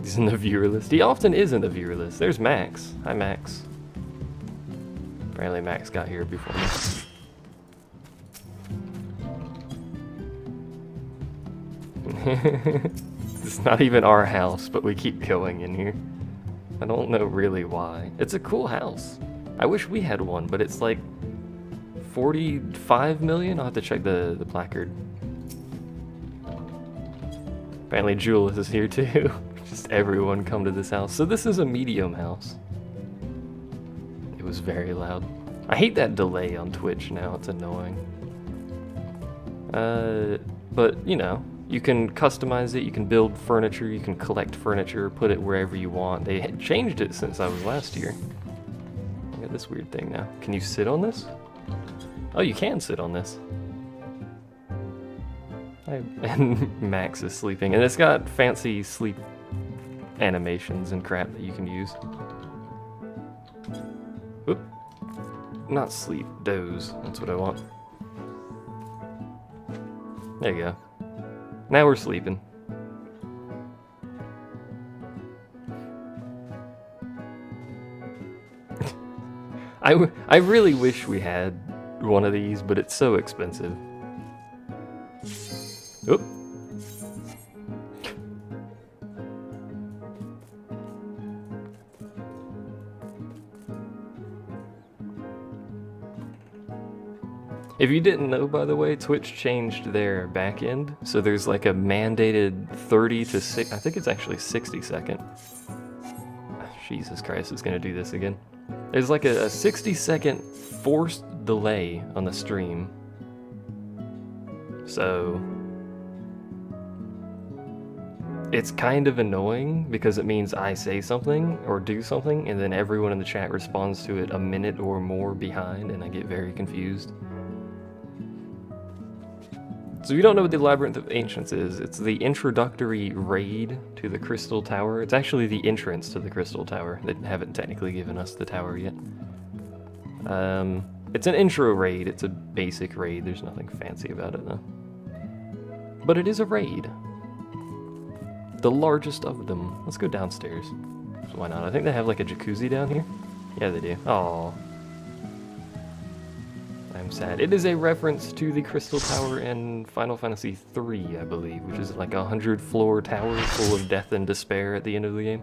He's in the viewer list. He often is in the viewer list. There's Max. Hi, Max. Apparently Max got here before me. It's not even our house, but we keep going in here. I don't know really why. It's a cool house. I wish we had one, but it's like 45 million? I'll have to check the placard. Apparently Jules is here too. Just everyone come to this house. So this is a medium house. It was very loud. I hate that delay on Twitch now, it's annoying. But you know, you can customize it, you can build furniture, you can collect furniture, put it wherever you want. They had changed it since I was last year. Look at this weird thing now. Can you sit on this? Oh, you can sit on this. And Max is sleeping, and it's got fancy sleep animations and crap that you can use. Oop. Not sleep, doze. That's what I want. There you go. Now we're sleeping. I really wish we had one of these, but it's so expensive. Oop. If you didn't know, by the way, Twitch changed their back end, so there's like a mandated 30 to 6, I think it's actually 60 second. Jesus Christ, it's gonna do this again. There's like a 60-second forced delay on the stream. So it's kind of annoying because it means I say something or do something and then everyone in the chat responds to it a minute or more behind, and I get very confused. So if you don't know what the Labyrinth of Ancients is, it's the introductory raid to the Crystal Tower. It's actually the entrance to the Crystal Tower. They haven't technically given us the tower yet. It's an intro raid. It's a basic raid. There's nothing fancy about it though. But it is a raid. The largest of them. Let's go downstairs. So why not? I think they have like a jacuzzi down here. Yeah, they do. Aww. I'm sad. It is a reference to the Crystal Tower in Final Fantasy III, I believe, which is like a 100-floor tower full of death and despair at the end of the game.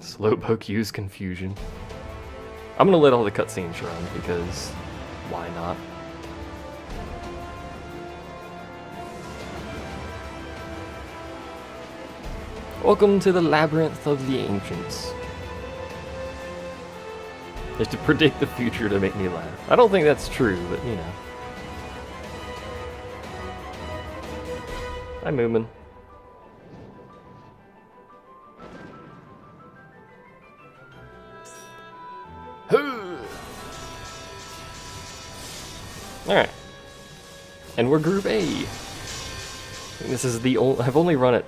Slowpoke use confusion. I'm gonna let all the cutscenes run because why not? Welcome to the Labyrinth of the Ancients. Is to predict the future to make me laugh. I don't think that's true, but you know. Hi, Moomin. Alright. And we're Group A. This is the only... I've only run it...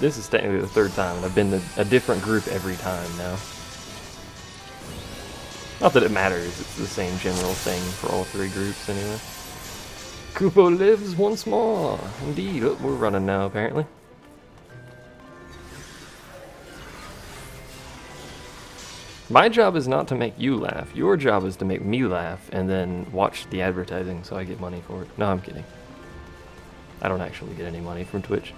This is technically the third time, and I've been a different group every time now. Not that it matters, it's the same general thing for all three groups anyway. Kupo lives once more! Indeed, oh, we're running now apparently. My job is not to make you laugh, your job is to make me laugh and then watch the advertising so I get money for it. No, I'm kidding. I don't actually get any money from Twitch.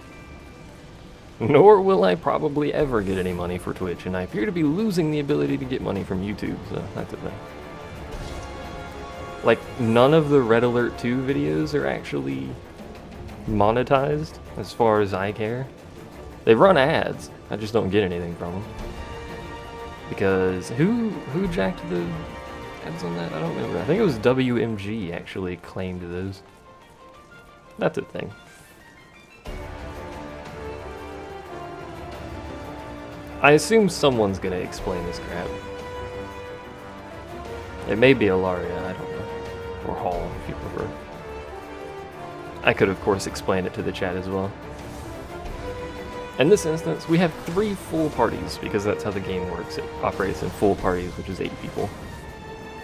Nor will I probably ever get any money for Twitch, and I appear to be losing the ability to get money from YouTube, so that's a thing. Like, none of the Red Alert 2 videos are actually monetized, as far as I care. They run ads, I just don't get anything from them. Because, who jacked the ads on that? I don't remember. I think it was WMG actually claimed those. That's a thing. I assume someone's gonna explain this crap. It may be Ilaria, I don't know. Or Hall, if you prefer. I could, of course, explain it to the chat as well. In this instance, we have 3 full parties, because that's how the game works. It operates in full parties, which is 8 people.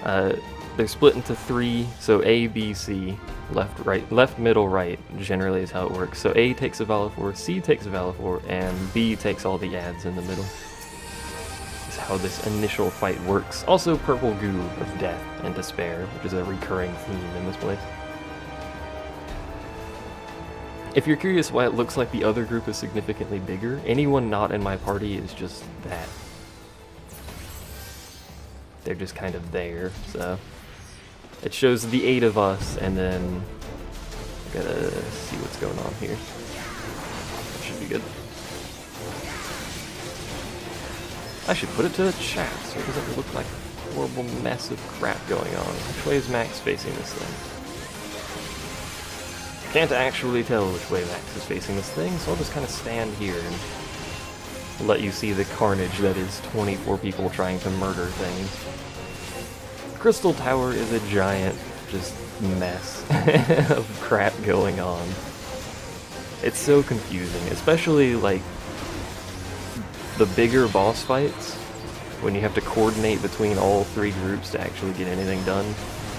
The They're split into 3, so A, B, C, left, right, left, middle, right, generally is how it works. So A takes a Valifor, C takes a Valifor, and B takes all the ads in the middle. That's how this initial fight works. Also purple goo of death and despair, which is a recurring theme in this place. If you're curious why it looks like the other group is significantly bigger, anyone not in my party is just that. They're just kind of there, so. It shows the 8 of us, and then gotta see what's going on here. That should be good. I should put it to the chat so it doesn't look like a horrible mess of crap going on. Which way is Max facing this thing? Can't actually tell which way Max is facing this thing, so I'll just kind of stand here and let you see the carnage that is 24 people trying to murder things. Crystal Tower is a giant, just mess of crap going on. It's so confusing, especially like the bigger boss fights, when you have to coordinate between all 3 groups to actually get anything done.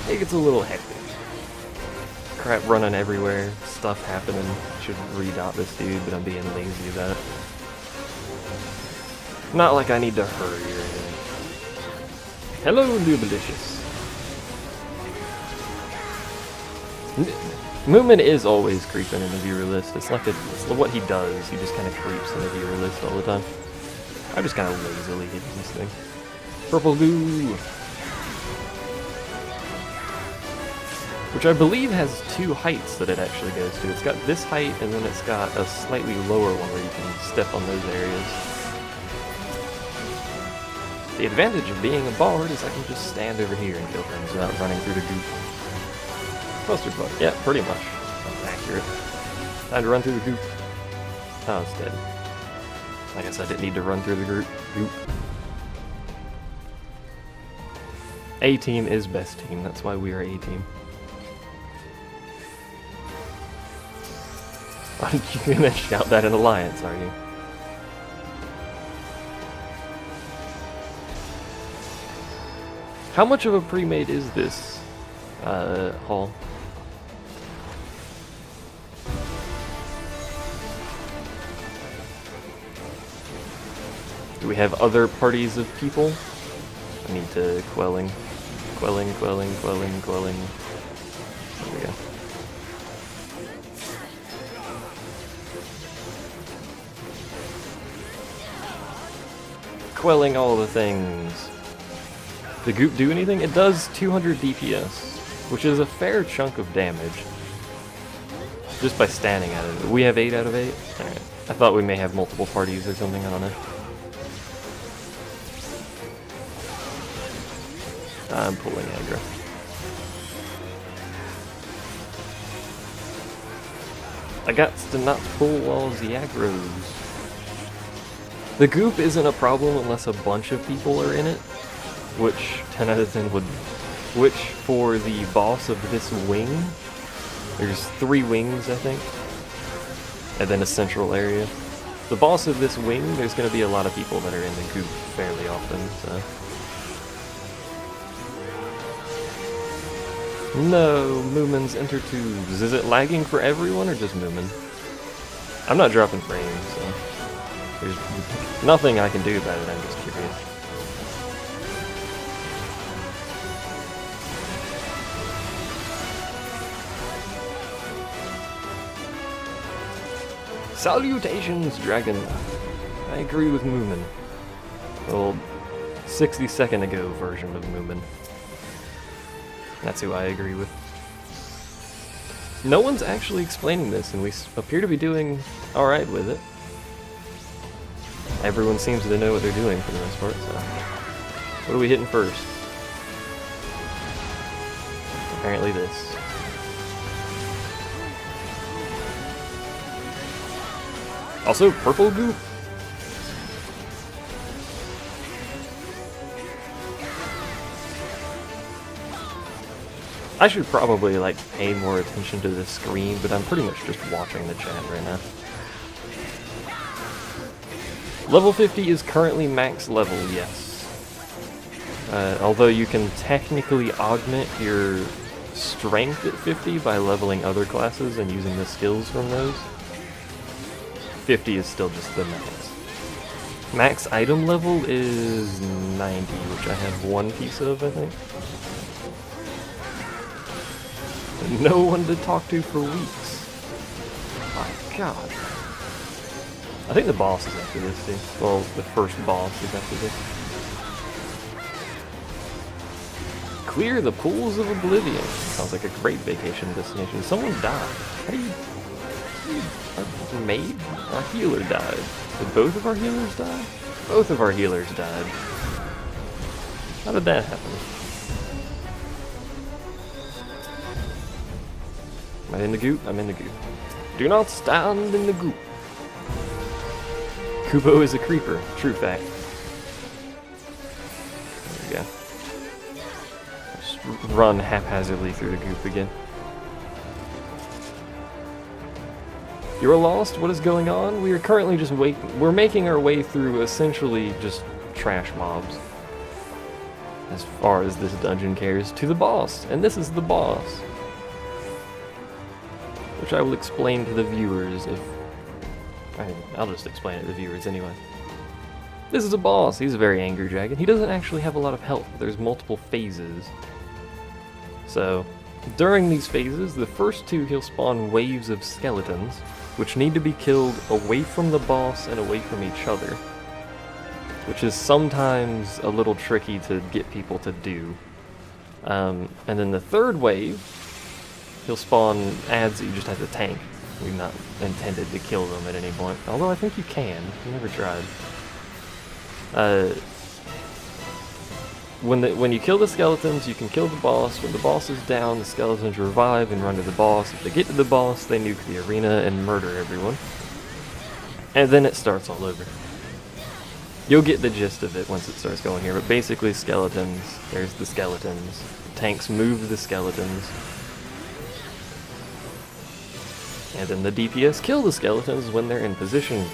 It gets a little hectic. Crap running everywhere, stuff happening. Should redot this dude, but I'm being lazy about it. Not like I need to hurry or anything. Hello, Lubalicious. Moomin is always creeping in the viewer list. It's like it's what he does. He just kind of creeps in the viewer list all the time. I'm just kind of lazily hitting this thing. Purple goo! Which I believe has 2 heights that it actually goes to. It's got this height, and then it's got a slightly lower one where you can step on those areas. The advantage of being a bard is I can just stand over here and kill things without running through the goop. Cluster bug. Yeah, pretty much. That's accurate. Time to run through the goop. Oh, it's dead. I guess I didn't need to run through the goop. A team is best team. That's why we are A team. You're gonna shout that in Alliance, are you? How much of a pre-made is this hall? Do we have other parties of people? I need to quelling. There we go. Quelling all the things. The goop do anything? It does 200 DPS, which is a fair chunk of damage. Just by standing at it. We have 8 out of 8? Alright. I thought we may have multiple parties or something, I don't know. I'm pulling aggro. I got to not pull all the aggros. The goop isn't a problem unless a bunch of people are in it, which 10 out of 10 would. Which, for the boss of this wing, there's 3 wings, I think, and then a central area. The boss of this wing, there's going to be a lot of people that are in the goop fairly often, so. No, Moomin's intertubes. Is it lagging for everyone or just Moomin? I'm not dropping frames, so there's nothing I can do about it, I'm just curious. Salutations, Dragon! I agree with Moomin. Well, 60-second ago version of Moomin. That's who I agree with. No one's actually explaining this, and we appear to be doing alright with it. Everyone seems to know what they're doing for the most part, so. What are we hitting first? Apparently this. Also, purple goop! I should probably, like, pay more attention to the screen, but I'm pretty much just watching the chat right now. Level 50 is currently max level, yes. Although you can technically augment your strength at 50 by leveling other classes and using the skills from those, 50 is still just the max. Max item level is 90, which I have one piece of, I think. No one to talk to for weeks. My god. I think the boss is after this too. Well, the first boss is after this. Clear the pools of oblivion. Sounds like a great vacation destination. Someone died. How do you... Our maid? Our healer died. Did both of our healers die? Both of our healers died. How did that happen? Am I in the goop? I'm in the goop. Do not stand in the goop. Kubo is a creeper. True fact. There we go. Just run haphazardly through the goop again. You're lost? What is going on? We are currently just we're making our way through essentially just trash mobs. As far as this dungeon cares, to the boss. And this is the boss. Which I will explain to the viewers if... I'll just explain it to the viewers anyway. This is a boss. He's a very angry dragon. He doesn't actually have a lot of health. There's multiple phases. So, during these phases, the first two he'll spawn waves of skeletons, which need to be killed away from the boss and away from each other. Which is sometimes a little tricky to get people to do. And then the third wave, he'll spawn ads that you just have to tank. We've not intended to kill them at any point. Although I think you can. I never tried. When you kill the skeletons, you can kill the boss. When the boss is down, the skeletons revive and run to the boss. If they get to the boss, they nuke the arena and murder everyone. And then it starts all over. You'll get the gist of it once it starts going here, but basically skeletons. There's the skeletons. Tanks move the skeletons. And then the DPS kill the skeletons when they're in position,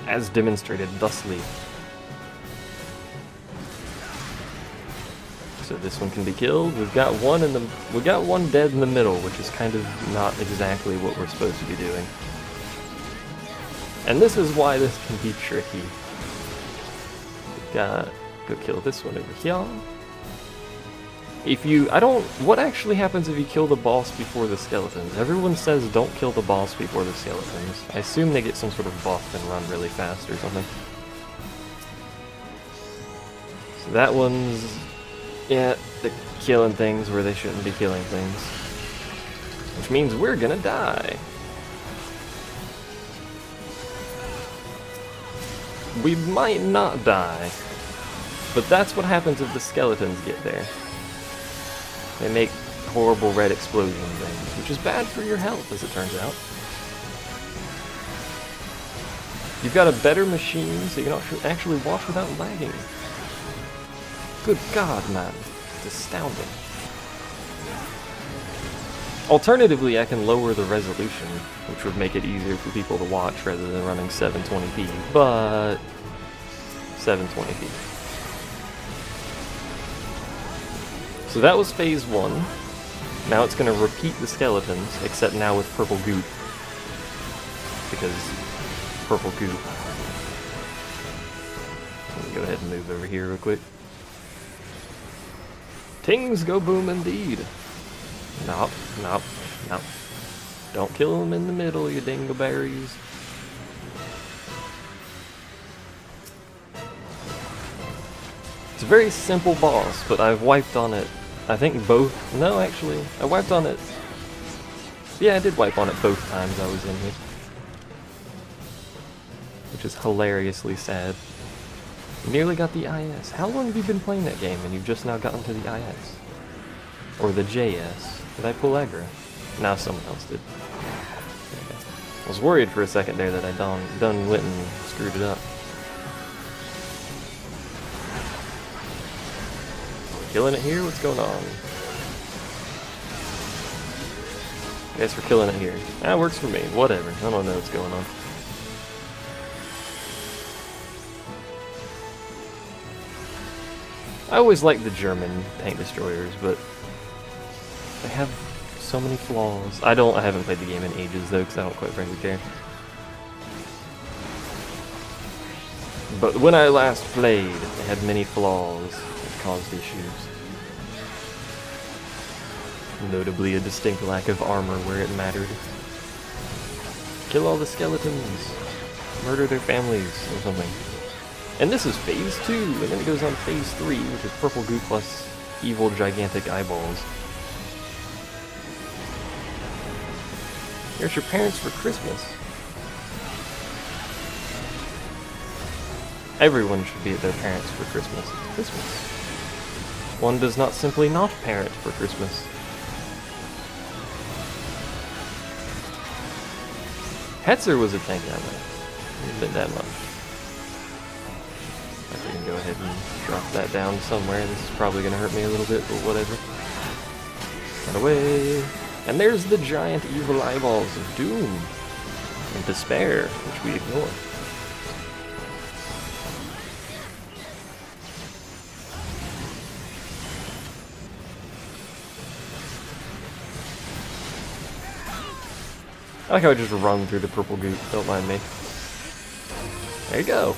as demonstrated thusly. So this one can be killed. We've got one dead in the middle, which is kind of not exactly what we're supposed to be doing. And this is why this can be tricky. Go kill this one over here. What actually happens if you kill the boss before the skeletons? Everyone says don't kill the boss before the skeletons. I assume they get some sort of buff and run really fast or something. So that one's, yeah, they're killing things where they shouldn't be killing things. Which means we're gonna die. We might not die, but that's what happens if the skeletons get there. They make horrible red explosion things, which is bad for your health, as it turns out. You've got a better machine, so you can actually watch without lagging. Good God, man. It's astounding. Alternatively, I can lower the resolution, which would make it easier for people to watch rather than running 720p, but 720p. So that was phase 1. Now it's going to repeat the skeletons, except now with purple goop. Because purple goop. Let me go ahead and move over here real quick. Tings go boom indeed. Nope, nope, nope. Don't kill them in the middle, you dingleberries. It's a very simple boss, but I've wiped on it. I think both. No, actually, I wiped on it. Yeah, I did wipe on it both times I was in here. Which is hilariously sad. You nearly got the IS. How long have you been playing that game and you've just now gotten to the IS? Or the JS? Did I pull aggro? No, someone else did. Okay. I was worried for a second there that I done went and screwed it up. Killing it here? What's going on? I guess we're killing it here. That works for me. Whatever. I don't know what's going on. I always like the German tank destroyers, but they have so many flaws. I haven't played the game in ages though, because I don't quite frankly care. But when I last played, it had many flaws that caused issues. Notably a distinct lack of armor where it mattered. Kill all the skeletons. Murder their families or something. And this is phase 2, and then it goes on phase 3, which is purple goo plus evil gigantic eyeballs. Here's your parents for Christmas. Everyone should be at their parents for Christmas. It's Christmas. One does not simply not parent for Christmas. Hetzer was a tank that way. Didn't been that much. I can go ahead and drop that down somewhere. This is probably going to hurt me a little bit, but whatever. Run away. And there's the giant evil eyeballs of doom and despair, which we ignore. I like how I just run through the purple goop, don't mind me. There you go.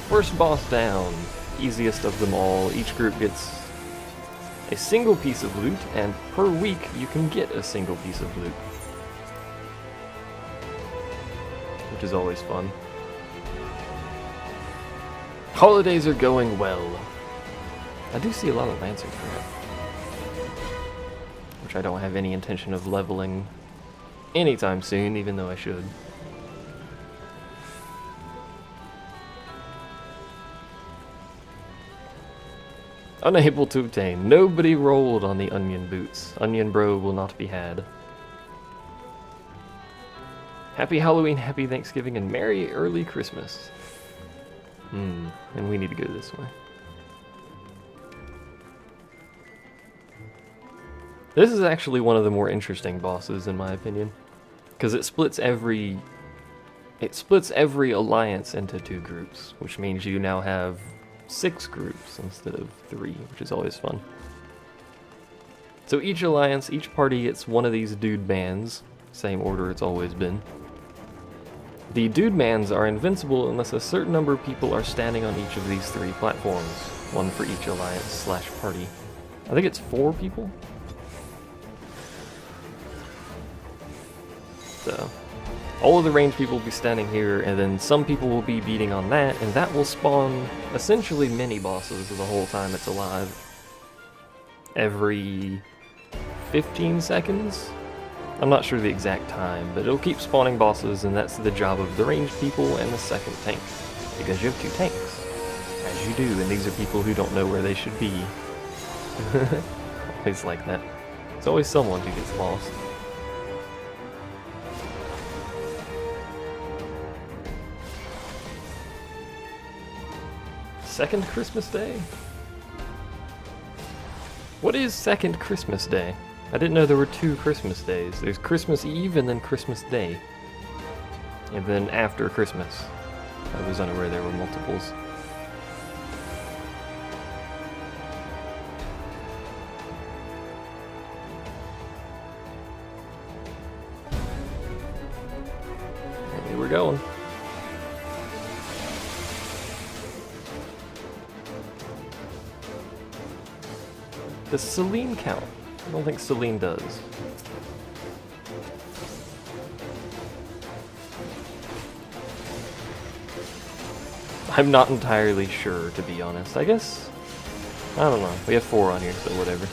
First boss down, easiest of them all. Each group gets a single piece of loot, and per week you can get a single piece of loot. Which is always fun. Holidays are going well. I do see a lot of Lancer crap, which I don't have any intention of leveling anytime soon, even though I should. Unable to obtain. Nobody rolled on the onion boots. Onion bro will not be had. Happy Halloween, happy Thanksgiving, and Merry Early Christmas. And we need to go this way. This is actually one of the more interesting bosses, in my opinion, because it splits every alliance into 2 groups, which means you now have 6 groups instead of 3, which is always fun. So each alliance, each party gets one of these dude bands, same order it's always been. The dude bands are invincible unless a certain number of people are standing on each of these 3 platforms, one for each alliance / party. I think it's 4 people. So, all of the ranged people will be standing here, and then some people will be beating on that, and that will spawn essentially mini-bosses the whole time it's alive. Every 15 seconds? I'm not sure the exact time, but it'll keep spawning bosses, and that's the job of the ranged people and the second tank. Because you have 2 tanks. As you do, and these are people who don't know where they should be. Always like that. It's always someone who gets lost. Second Christmas Day? What is second Christmas Day? I didn't know there were 2 Christmas days. There's Christmas Eve and then Christmas Day. And then after Christmas. I was unaware there were multiples. And here we're going. Does Celine count? I don't think Celine does. I'm not entirely sure, to be honest. I guess... I don't know. We have 4 on here, so whatever.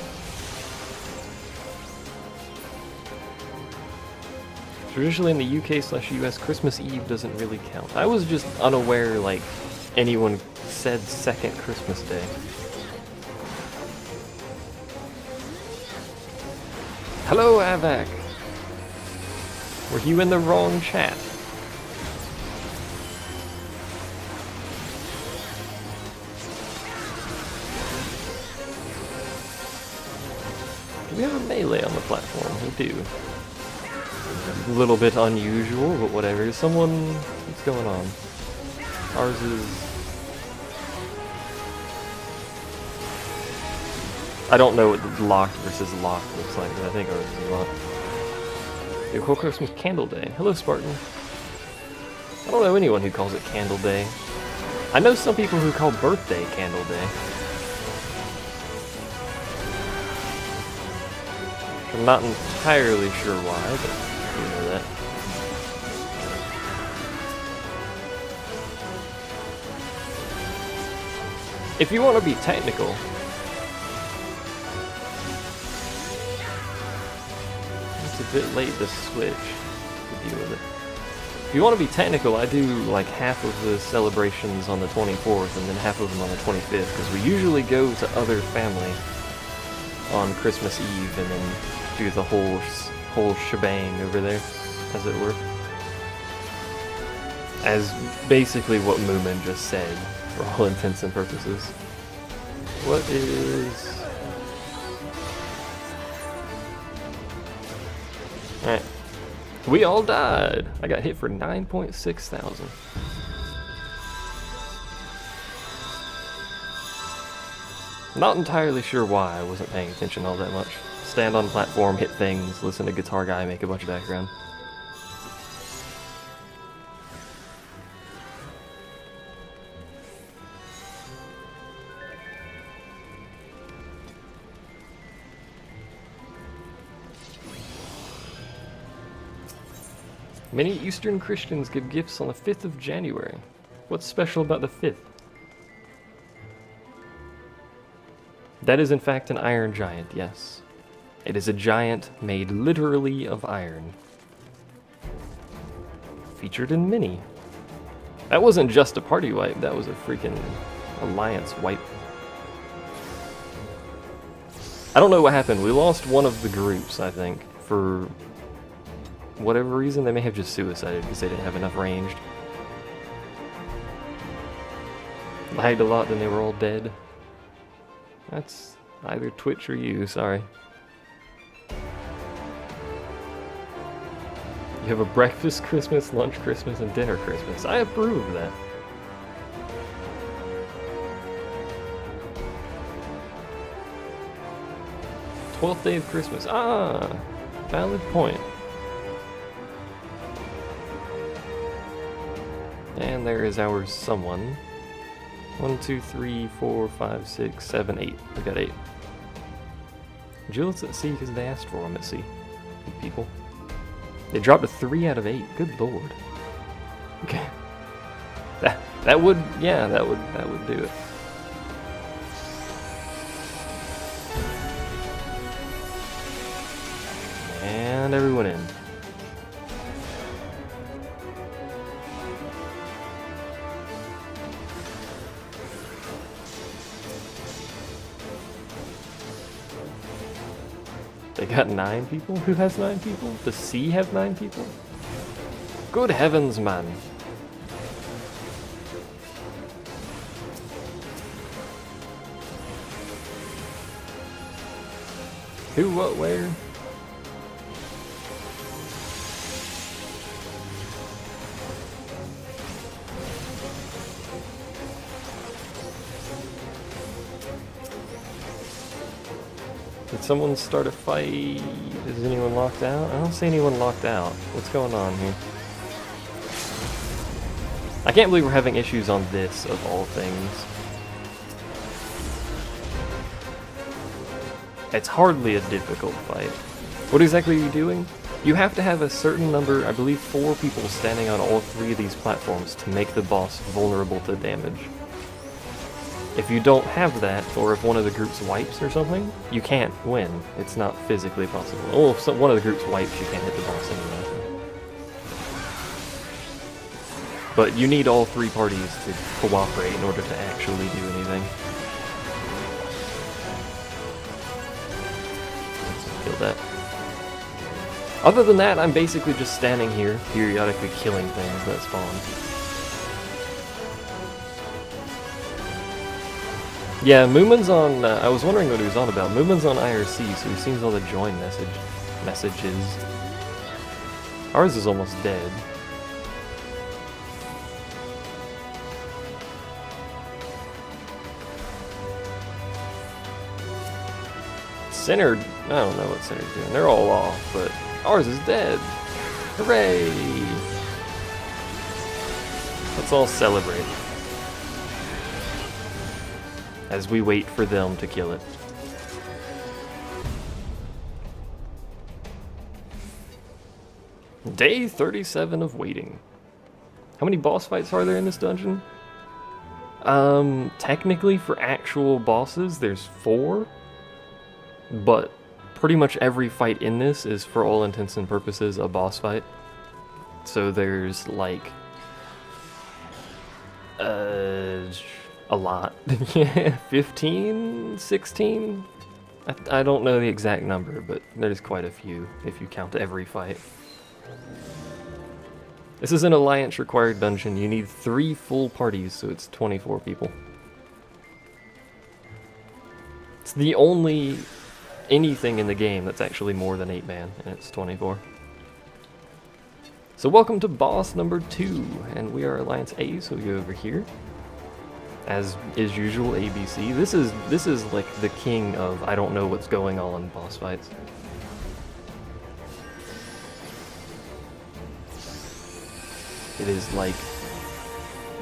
Traditionally in the UK/US, Christmas Eve doesn't really count. I was just unaware, like, anyone said second Christmas Day. Hello, Avak! Were you in the wrong chat? Do we have a melee on the platform? We do. A little bit unusual, but whatever. What's going on? Ours is... I don't know what the locked versus locked looks like, but I think ours is locked. Your whole Christmas Candle Day. Hello, Spartan. I don't know anyone who calls it Candle Day. I know some people who call birthday Candle Day. I'm not entirely sure why, but you know that. If you want to be technical, it's a bit late to switch to deal with it. If you want to be technical, I do like half of the celebrations on the 24th and then half of them on the 25th, because we usually go to other family on Christmas Eve and then do the whole shebang over there, as it were. As basically what Moomin just said, for all intents and purposes. What is... Alright. We all died! I got hit for 9.6 thousand. Not entirely sure why I wasn't paying attention all that much. Stand on platform, hit things, listen to Guitar Guy, make a bunch of background. Many Eastern Christians give gifts on the 5th of January. What's special about the 5th? That is in fact an iron giant, yes. It is a giant made literally of iron. Featured in Mini. That wasn't just a party wipe, that was a freaking alliance wipe. I don't know what happened. We lost one of the groups, I think, for whatever reason. They may have just suicided because they didn't have enough ranged. Lagged a lot, then they were all dead. That's either Twitch or you, sorry. You have a breakfast Christmas, lunch Christmas, and dinner Christmas. I approve of that. "12th day of Christmas." Ah, valid point. And there is our someone. 1, 2, 3, 4, 5, 6, 7, 8. We got 8. Jill's at sea because they asked for them at sea. Good people. They dropped a 3 out of 8. Good lord. Okay. That would, yeah, that would do it. And everyone in. They got 9 people? Who has 9 people? Does C have 9 people? Good heavens, man. Who, what, where? Did someone start a fight? Is anyone locked out? I don't see anyone locked out. What's going on here? I can't believe we're having issues on this, of all things. It's hardly a difficult fight. What exactly are you doing? You have to have a certain number, I believe 4 people standing on all 3 of these platforms to make the boss vulnerable to damage. If you don't have that, or if one of the groups wipes or something, you can't win. It's not physically possible. Oh, if one of the groups wipes, you can't hit the boss anyway. But you need all 3 parties to cooperate in order to actually do anything. Kill that. Other than that, I'm basically just standing here, periodically killing things that spawn. Yeah, Moomin's on, I was wondering what he was on about. Moomin's on IRC, so he sees all the join messages. Ours is almost dead. Sinner, I don't know what Sinner's doing. They're all off, but ours is dead. Hooray! Let's all celebrate as we wait for them to kill it. Day 37 of waiting. How many boss fights are there in this dungeon? Technically for actual bosses, there's 4. But pretty much every fight in this is, for all intents and purposes, a boss fight. So there's, like, a lot. 15? 16? I don't know the exact number, but there's quite a few if you count every fight. This is an alliance required dungeon. You need 3 full parties, so it's 24 people. It's the only anything in the game that's actually more than 8-man, and it's 24. So welcome to boss number 2, and we are Alliance A, so we go over here. As is usual, ABC. This is like the king of I don't know what's going on boss fights. It is like,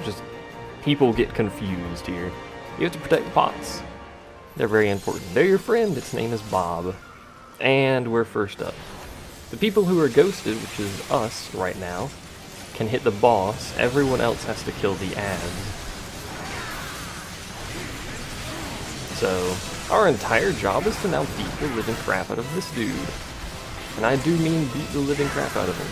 just, people get confused here. You have to protect the pots. They're very important. They're your friend, its name is Bob. And we're first up. The people who are ghosted, which is us right now, can hit the boss. Everyone else has to kill the ads. So, our entire job is to now beat the living crap out of this dude. And I do mean beat the living crap out of him.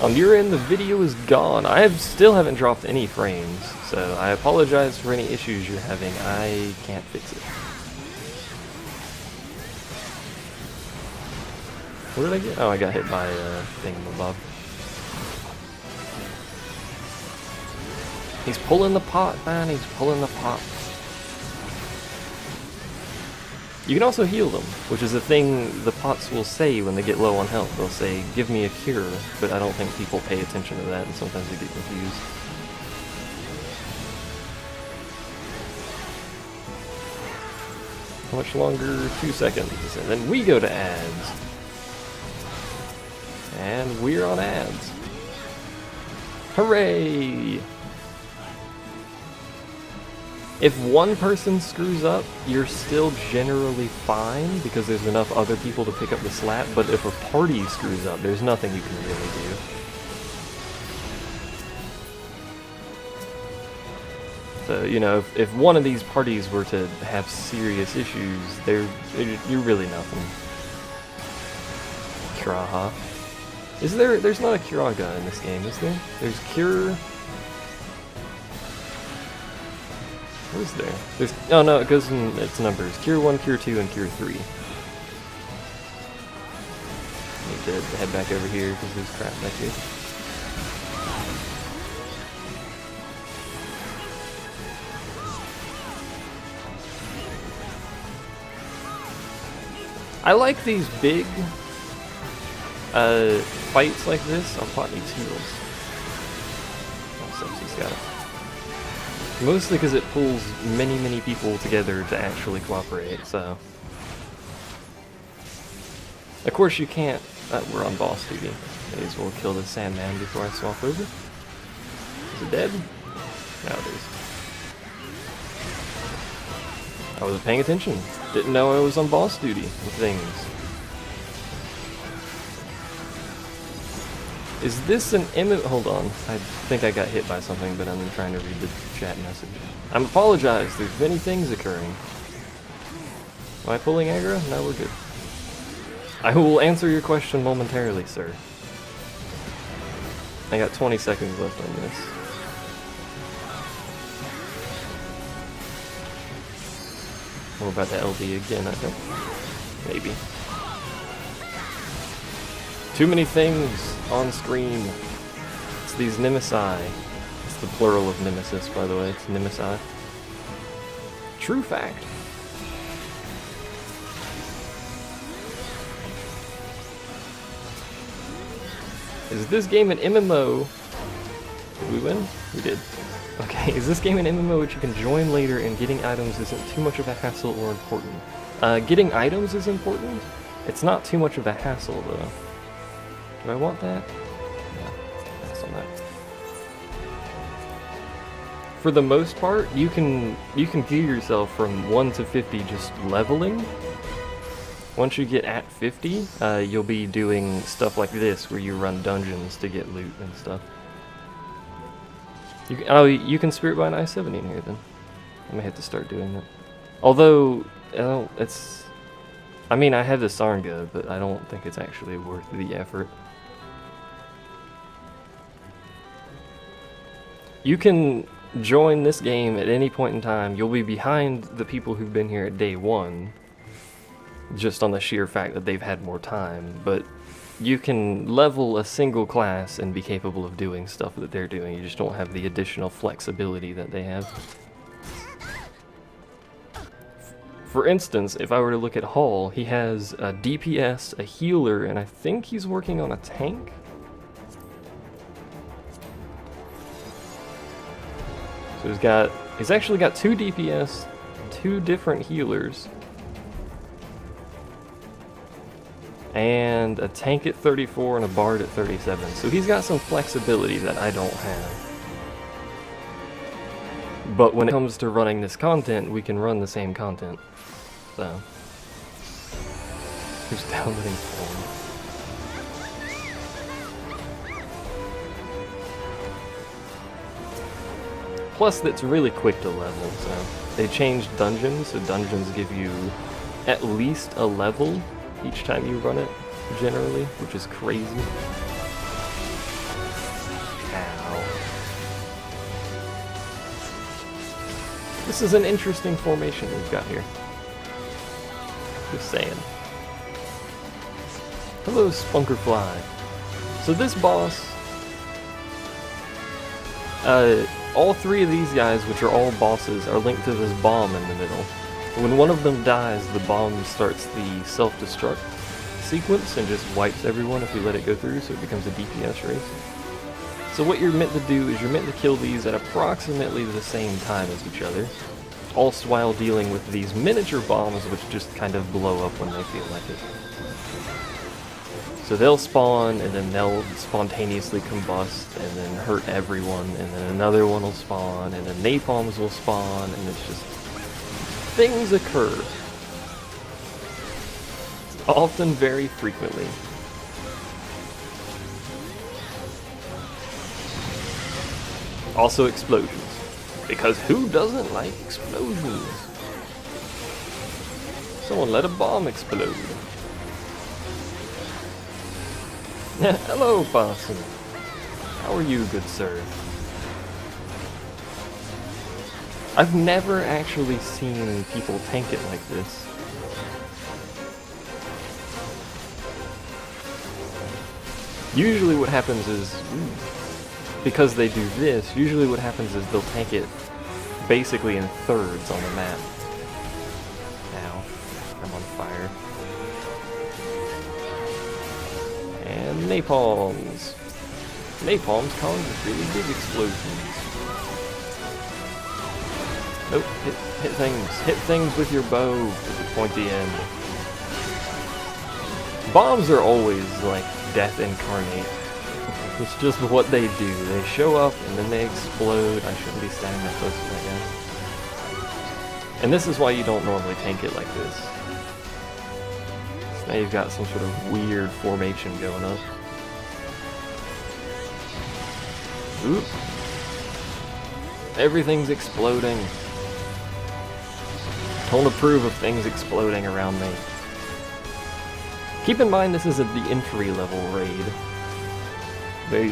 On your end, the video is gone. I still haven't dropped any frames, so I apologize for any issues you're having. I can't fix it. What did I get? Oh, I got hit by a thingamabob. He's pulling the pot, man. He's pulling the pot. You can also heal them, which is a thing the pots will say when they get low on health. They'll say, give me a cure, but I don't think people pay attention to that, and sometimes they get confused. How much longer? 2 seconds. And then we go to ads. And we're on ads. Hooray! If one person screws up, you're still generally fine because there's enough other people to pick up the slack, but if a party screws up, there's nothing you can really do. So, you know, if one of these parties were to have serious issues, you're really nothing. Kiraha. There's not a Kiraga in this game, is there? There's Cure. What is there? There's, oh no, it goes in its numbers. Cure 1, Cure 2, and Cure 3. Need to head back over here because there's crap back here. I like these big fights like this. Oh, pot needs heals. Oh, Sepsi's got it. Mostly because it pulls many people together to actually cooperate, so... Of course you can't... we're on boss duty. May as well kill the Sandman before I swap over. Is it dead? No, it is. I wasn't paying attention. Didn't know I was on boss duty with things. Is this an image? Hold on. I think I got hit by something, but I'm trying to read the chat message. I apologize. There's many things occurring. Am I pulling aggro? No, we're good. I will answer your question momentarily, sir. I got 20 seconds left on this. What about the LD again, I think? Maybe. Too many things on screen. It's these Nemesi. It's the plural of Nemesis, by the way. It's Nemesi. True fact. Is this game an MMO Did we win? We did. Okay, is this game an MMO which you can join later and getting items isn't too much of a hassle or important? Getting items is important. It's not too much of a hassle though. Do I want that? Yeah, pass on that. For the most part, you can gear yourself from 1 to 50 just leveling. Once you get at 50, you'll be doing stuff like this where you run dungeons to get loot and stuff. You can Spirit by an I-70 in here then. I may have to start doing that. Although, it's... I mean, I have the Sarnga, but I don't think it's actually worth the effort. You can join this game at any point in time. You'll be behind the people who've been here at day 1, just on the sheer fact that they've had more time, but you can level a single class and be capable of doing stuff that they're doing. You just don't have the additional flexibility that they have. For instance, if I were to look at Hall, he has a DPS, a healer, and I think he's working on a tank? So he's actually got 2 DPS, 2 different healers, and a tank at 34 and a bard at 37. So he's got some flexibility that I don't have. But when it comes to running this content, we can run the same content. So, who's downloading porn? Plus, that's really quick to level, so they changed dungeons, so dungeons give you at least a level each time you run it, generally, which is crazy. Ow. This is an interesting formation we've got here. Just saying. Hello, Spunkerfly. So this boss, all 3 of these guys, which are all bosses, are linked to this bomb in the middle. When one of them dies, the bomb starts the self-destruct sequence and just wipes everyone if you let it go through, so it becomes a DPS race. So what you're meant to do is you're meant to kill these at approximately the same time as each other, all while dealing with these miniature bombs which just kind of blow up when they feel like it. So they'll spawn, and then they'll spontaneously combust, and then hurt everyone, and then another one will spawn, and then napalms will spawn, and it's just... things occur. Often, very frequently. Also explosions. Because who doesn't like explosions? Someone let a bomb explode. Hello, Possum. How are you, good sir? I've never actually seen people tank it like this. Usually what happens is, because they do this, usually what happens is they'll tank it basically in thirds on the map. Ow, I'm on fire. And napalms. Napalms cause really big explosions. Nope, hit things. Hit things with your bow with the pointy end. Bombs are always like death incarnate. It's just what they do. They show up and then they explode. I shouldn't be standing that close to that guy. And this is why you don't normally tank it like this. So now you've got some sort of weird formation going up. Oop. Everything's exploding. Don't approve of things exploding around me. Keep in mind this is the entry level raid.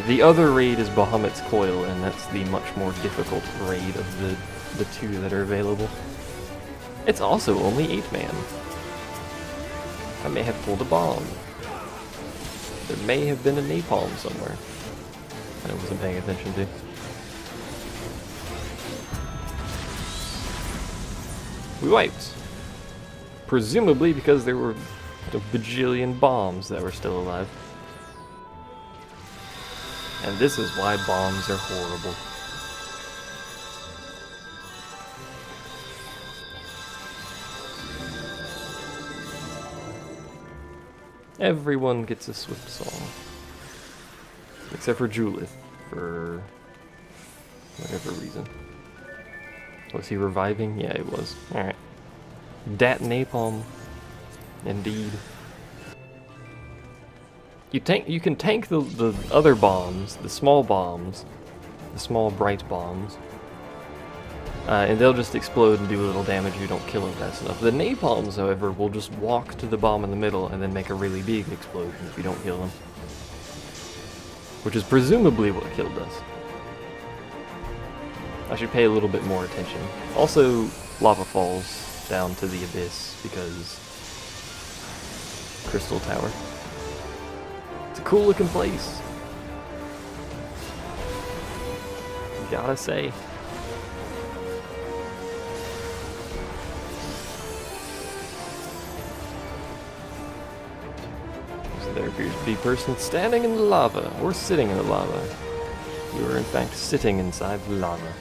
The other raid is Bahamut's Coil, and that's the much more difficult raid of the 2 that are available. It's also only 8-man. I may have pulled a bomb. There may have been a napalm somewhere I wasn't paying attention to. We wiped. Presumably because there were a bajillion bombs that were still alive. And this is why bombs are horrible. Everyone gets a swift song. Except for Julith, for whatever reason. Was he reviving? Yeah, he was. Alright. Dat napalm. Indeed. You can tank the other bombs, the small bright bombs, and they'll just explode and do a little damage if you don't kill them fast enough. The napalms, however, will just walk to the bomb in the middle and then make a really big explosion if you don't kill them. Which is presumably what killed us. I should pay a little bit more attention. Also, lava falls down to the abyss because Crystal Tower. It's a cool looking place. Gotta say. So there appears to be a person standing in the lava, or sitting in the lava. You are in fact sitting inside the lava.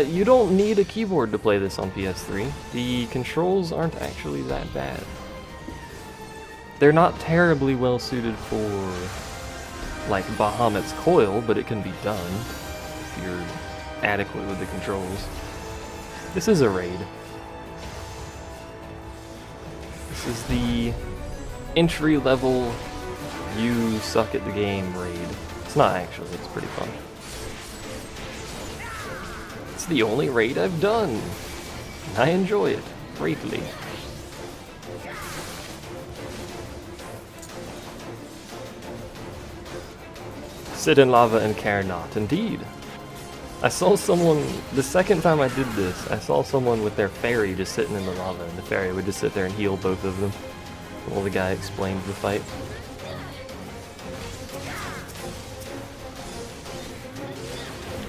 You don't need a keyboard to play this on PS3. The controls aren't actually that bad. They're not terribly well suited for, like, Bahamut's Coil, but it can be done if you're adequate with the controls. This is a raid. This is the entry-level you suck at the game raid. It's not actually, it's pretty fun. It's the only raid I've done, and I enjoy it greatly. Sit in lava and care not, indeed. I saw someone, the second time I did this, I saw someone with their fairy just sitting in the lava, and the fairy would just sit there and heal both of them while the guy explained the fight.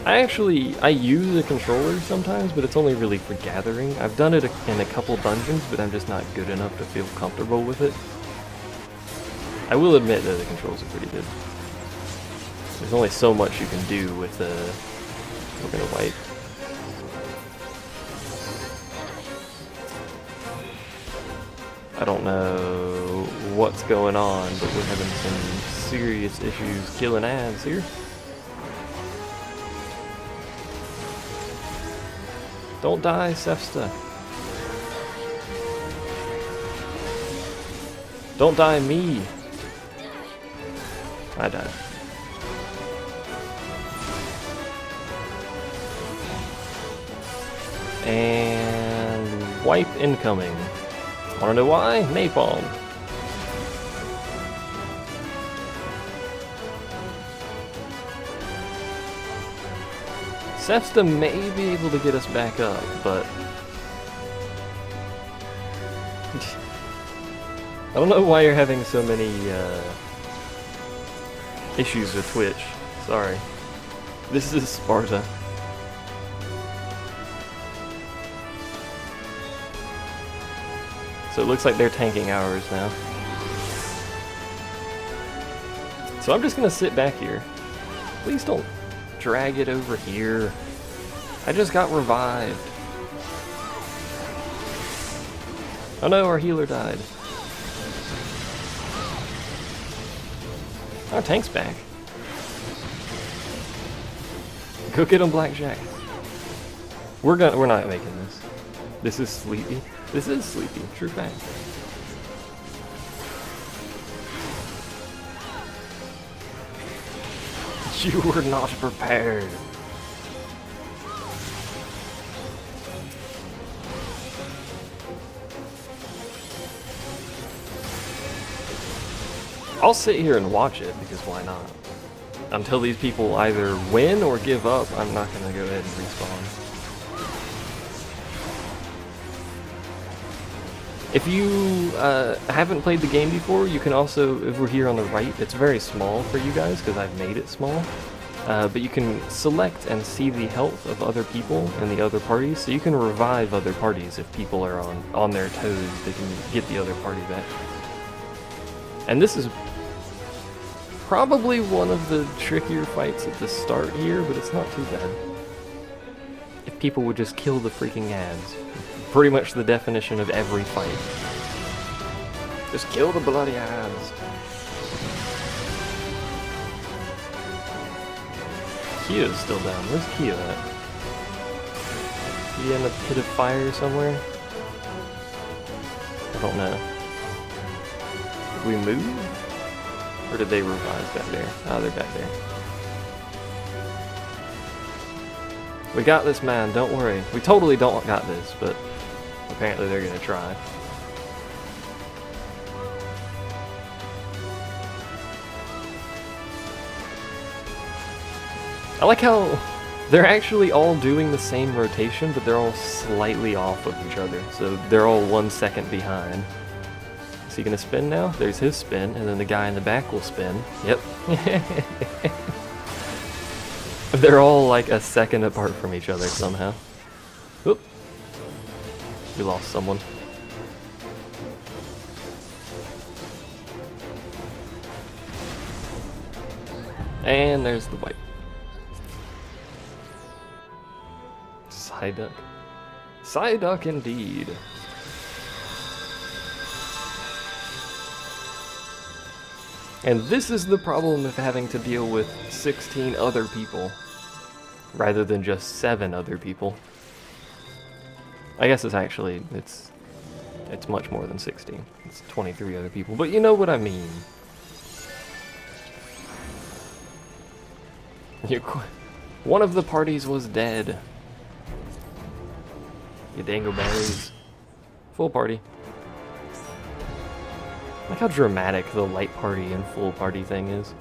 I use a controller sometimes, but it's only really for gathering. I've done it in a couple dungeons, but I'm just not good enough to feel comfortable with it. I will admit that the controls are pretty good. There's only so much you can do with we're gonna wipe. I don't know what's going on, but we're having some serious issues killing ads here. Don't die, Sefsta. Don't die me. I died. And wipe incoming. Wanna know why? Napalm. Sefsta may be able to get us back up, but I don't know why you're having so many issues with Twitch. Sorry. This is Sparta. So it looks like they're tanking ours now. So I'm just gonna sit back here. Please don't drag it over here. I just got revived. Oh no, our healer died. Our tank's back. Go get him, Blackjack. We're not making this. This is sleepy. This is sleepy, true fact. You were not prepared. I'll sit here and watch it, because why not? Until these people either win or give up, I'm not gonna go ahead and respawn. If you haven't played the game before, you can also, if we're here on the right, it's very small for you guys because I've made it small, but you can select and see the health of other people in the other parties, so you can revive other parties if people are on their toes, they can get the other party back. And this is probably one of the trickier fights at the start here, but it's not too bad. If people would just kill the freaking ads. Pretty much the definition of every fight. Just kill the bloody ads. Kia's still down. Where's Kia at? Kia in a pit of fire somewhere? I don't know. Did we move? Or did they revive back there? Ah, they're back there. We got this, man, don't worry. We totally don't got this, but apparently they're gonna try. I like how they're actually all doing the same rotation, but they're all slightly off of each other. So they're all 1 second behind. Is he gonna spin now? There's his spin, and then the guy in the back will spin. Yep. They're all like a second apart from each other somehow. Oop. We lost someone. And there's the white. Psyduck. Psyduck indeed. And this is the problem of having to deal with 16 other people, rather than just 7 other people. I guess it's actually, it's much more than 16. It's 23 other people, but you know what I mean. One of the parties was dead. You dangleberries. Full party. Look how dramatic the light party and full party thing is.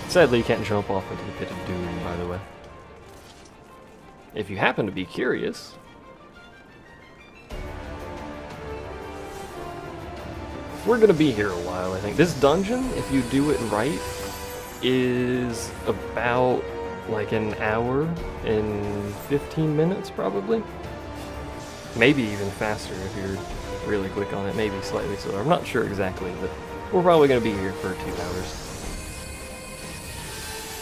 Sadly, you can't jump off into the pit of doom, by the way. If you happen to be curious, we're gonna be here a while, I think. This dungeon, if you do it right, is about like an hour and 15 minutes, probably. Maybe even faster if you're really quick on it, maybe slightly slower. I'm not sure exactly, but we're probably gonna be here for 2 hours.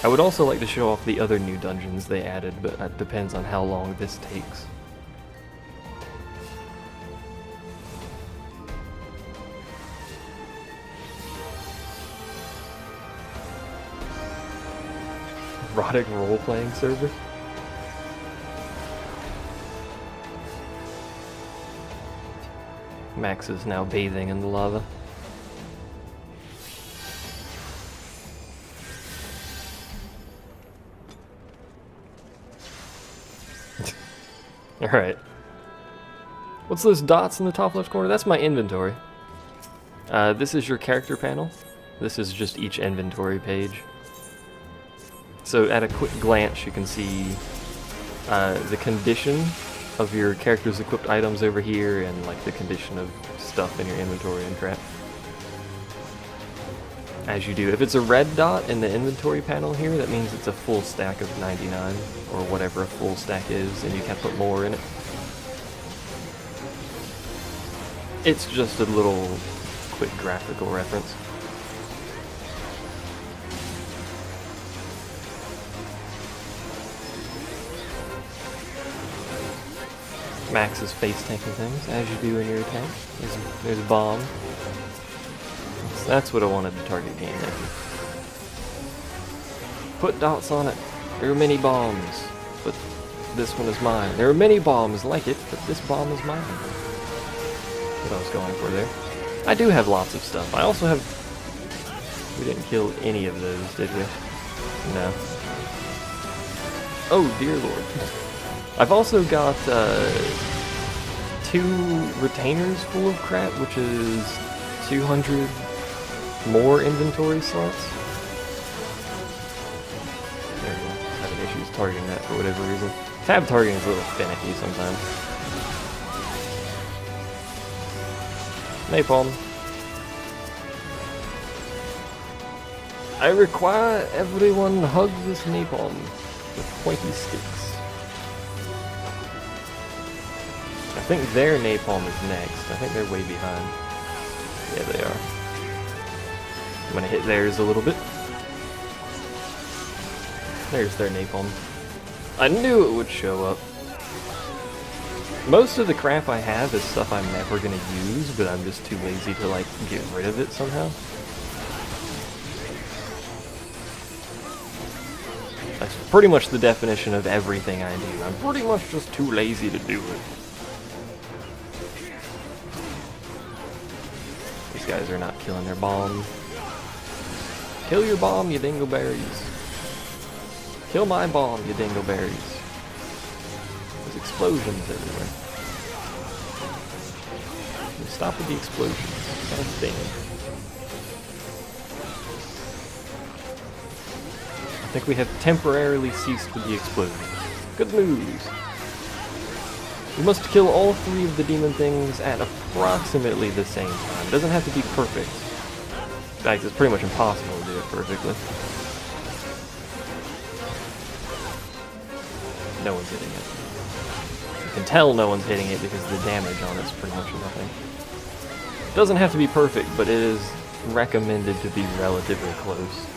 I would also like to show off the other new dungeons they added, but it depends on how long this takes. Erotic role-playing server? Max is now bathing in the lava. Alright. What's those dots in the top left corner? That's my inventory. This is your character panel. This is just each inventory page. So at a quick glance you can see the condition of your character's equipped items over here and like the condition of stuff in your inventory and crap. As you do. If it's a red dot in the inventory panel here, that means it's a full stack of 99 or whatever a full stack is, and you can't put more in it. It's just a little quick graphical reference. Max is face tanking things, as you do in your attack. There's a bomb. That's what I wanted to target game there. Put dots on it. There are many bombs, but this one is mine. There are many bombs like it, but this bomb is mine. What I was going for there. I do have lots of stuff. I also have... We didn't kill any of those, did we? No. Oh, dear lord. I've also got 2 retainers full of crap, which is 200 more inventory slots. There we go. Having issues targeting that for whatever reason. Tab targeting is a little finicky sometimes. Napalm. I require everyone hug this napalm. with pointy sticks. I think their napalm is next. I think they're way behind. Yeah, they are. I'm gonna hit theirs a little bit. There's their napalm. I knew it would show up. Most of the crap I have is stuff I'm never gonna use, but I'm just too lazy to, like, get rid of it somehow. That's pretty much the definition of everything I do. I'm pretty much just too lazy to do it. These guys are not killing their bomb. Kill your bomb, you dingleberries. Kill my bomb, you dingleberries. There's explosions everywhere. Stop with the explosions. It's not a thing. I think we have temporarily ceased with the explosions. Good news! We must kill all 3 of the demon things at approximately the same time. It doesn't have to be perfect. In fact, it's pretty much impossible to do it perfectly. No one's hitting it. You can tell no one's hitting it because the damage on it's pretty much nothing. It doesn't have to be perfect, but it is recommended to be relatively close.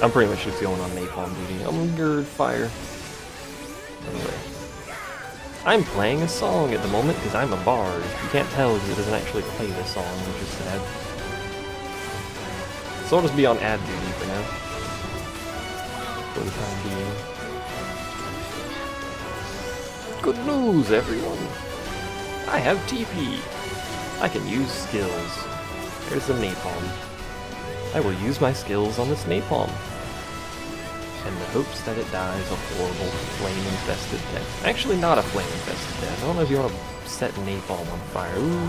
I'm pretty much just going on napalm duty. Gird fire. Anyway. I'm playing a song at the moment because I'm a bard. You can't tell because it doesn't actually play this song, which is sad. So I'll just be on ad duty for now. For the time being. Good news, everyone! I have TP! I can use skills. There's the napalm. I will use my skills on this napalm. In the hopes that it dies a horrible, flame-infested death. Actually, not a flame-infested death. I don't know if you want to set napalm on fire. Ooh.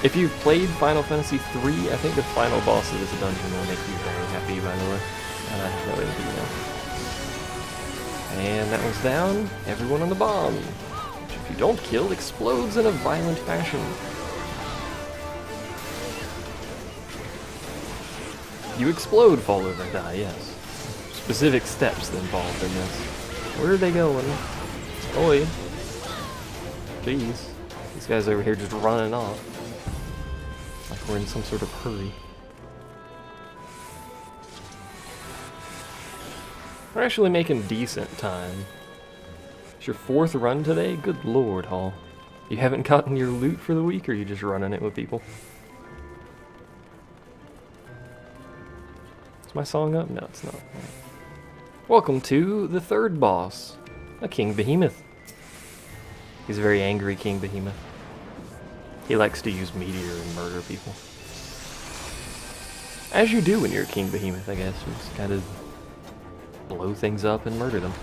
If you've played Final Fantasy III, I think the final boss of this dungeon will make you very happy, by the way. No idea. And that one's down. Everyone on the bomb. Which, if you don't kill, explodes in a violent fashion. You explode, fall over, and die, yes. Specific steps involved in this. Where are they going? Oi. Jeez. These guys over here just running off. Like we're in some sort of hurry. We're actually making decent time. It's your 4th run today? Good lord, Hall. You haven't gotten your loot for the week, or are you just running it with people? Is my song up? No, it's not. Welcome to the 3rd boss, a King Behemoth. He's a very angry King Behemoth. He likes to use meteor and murder people. As you do when you're a King Behemoth, I guess. You just kind of blow things up and murder them.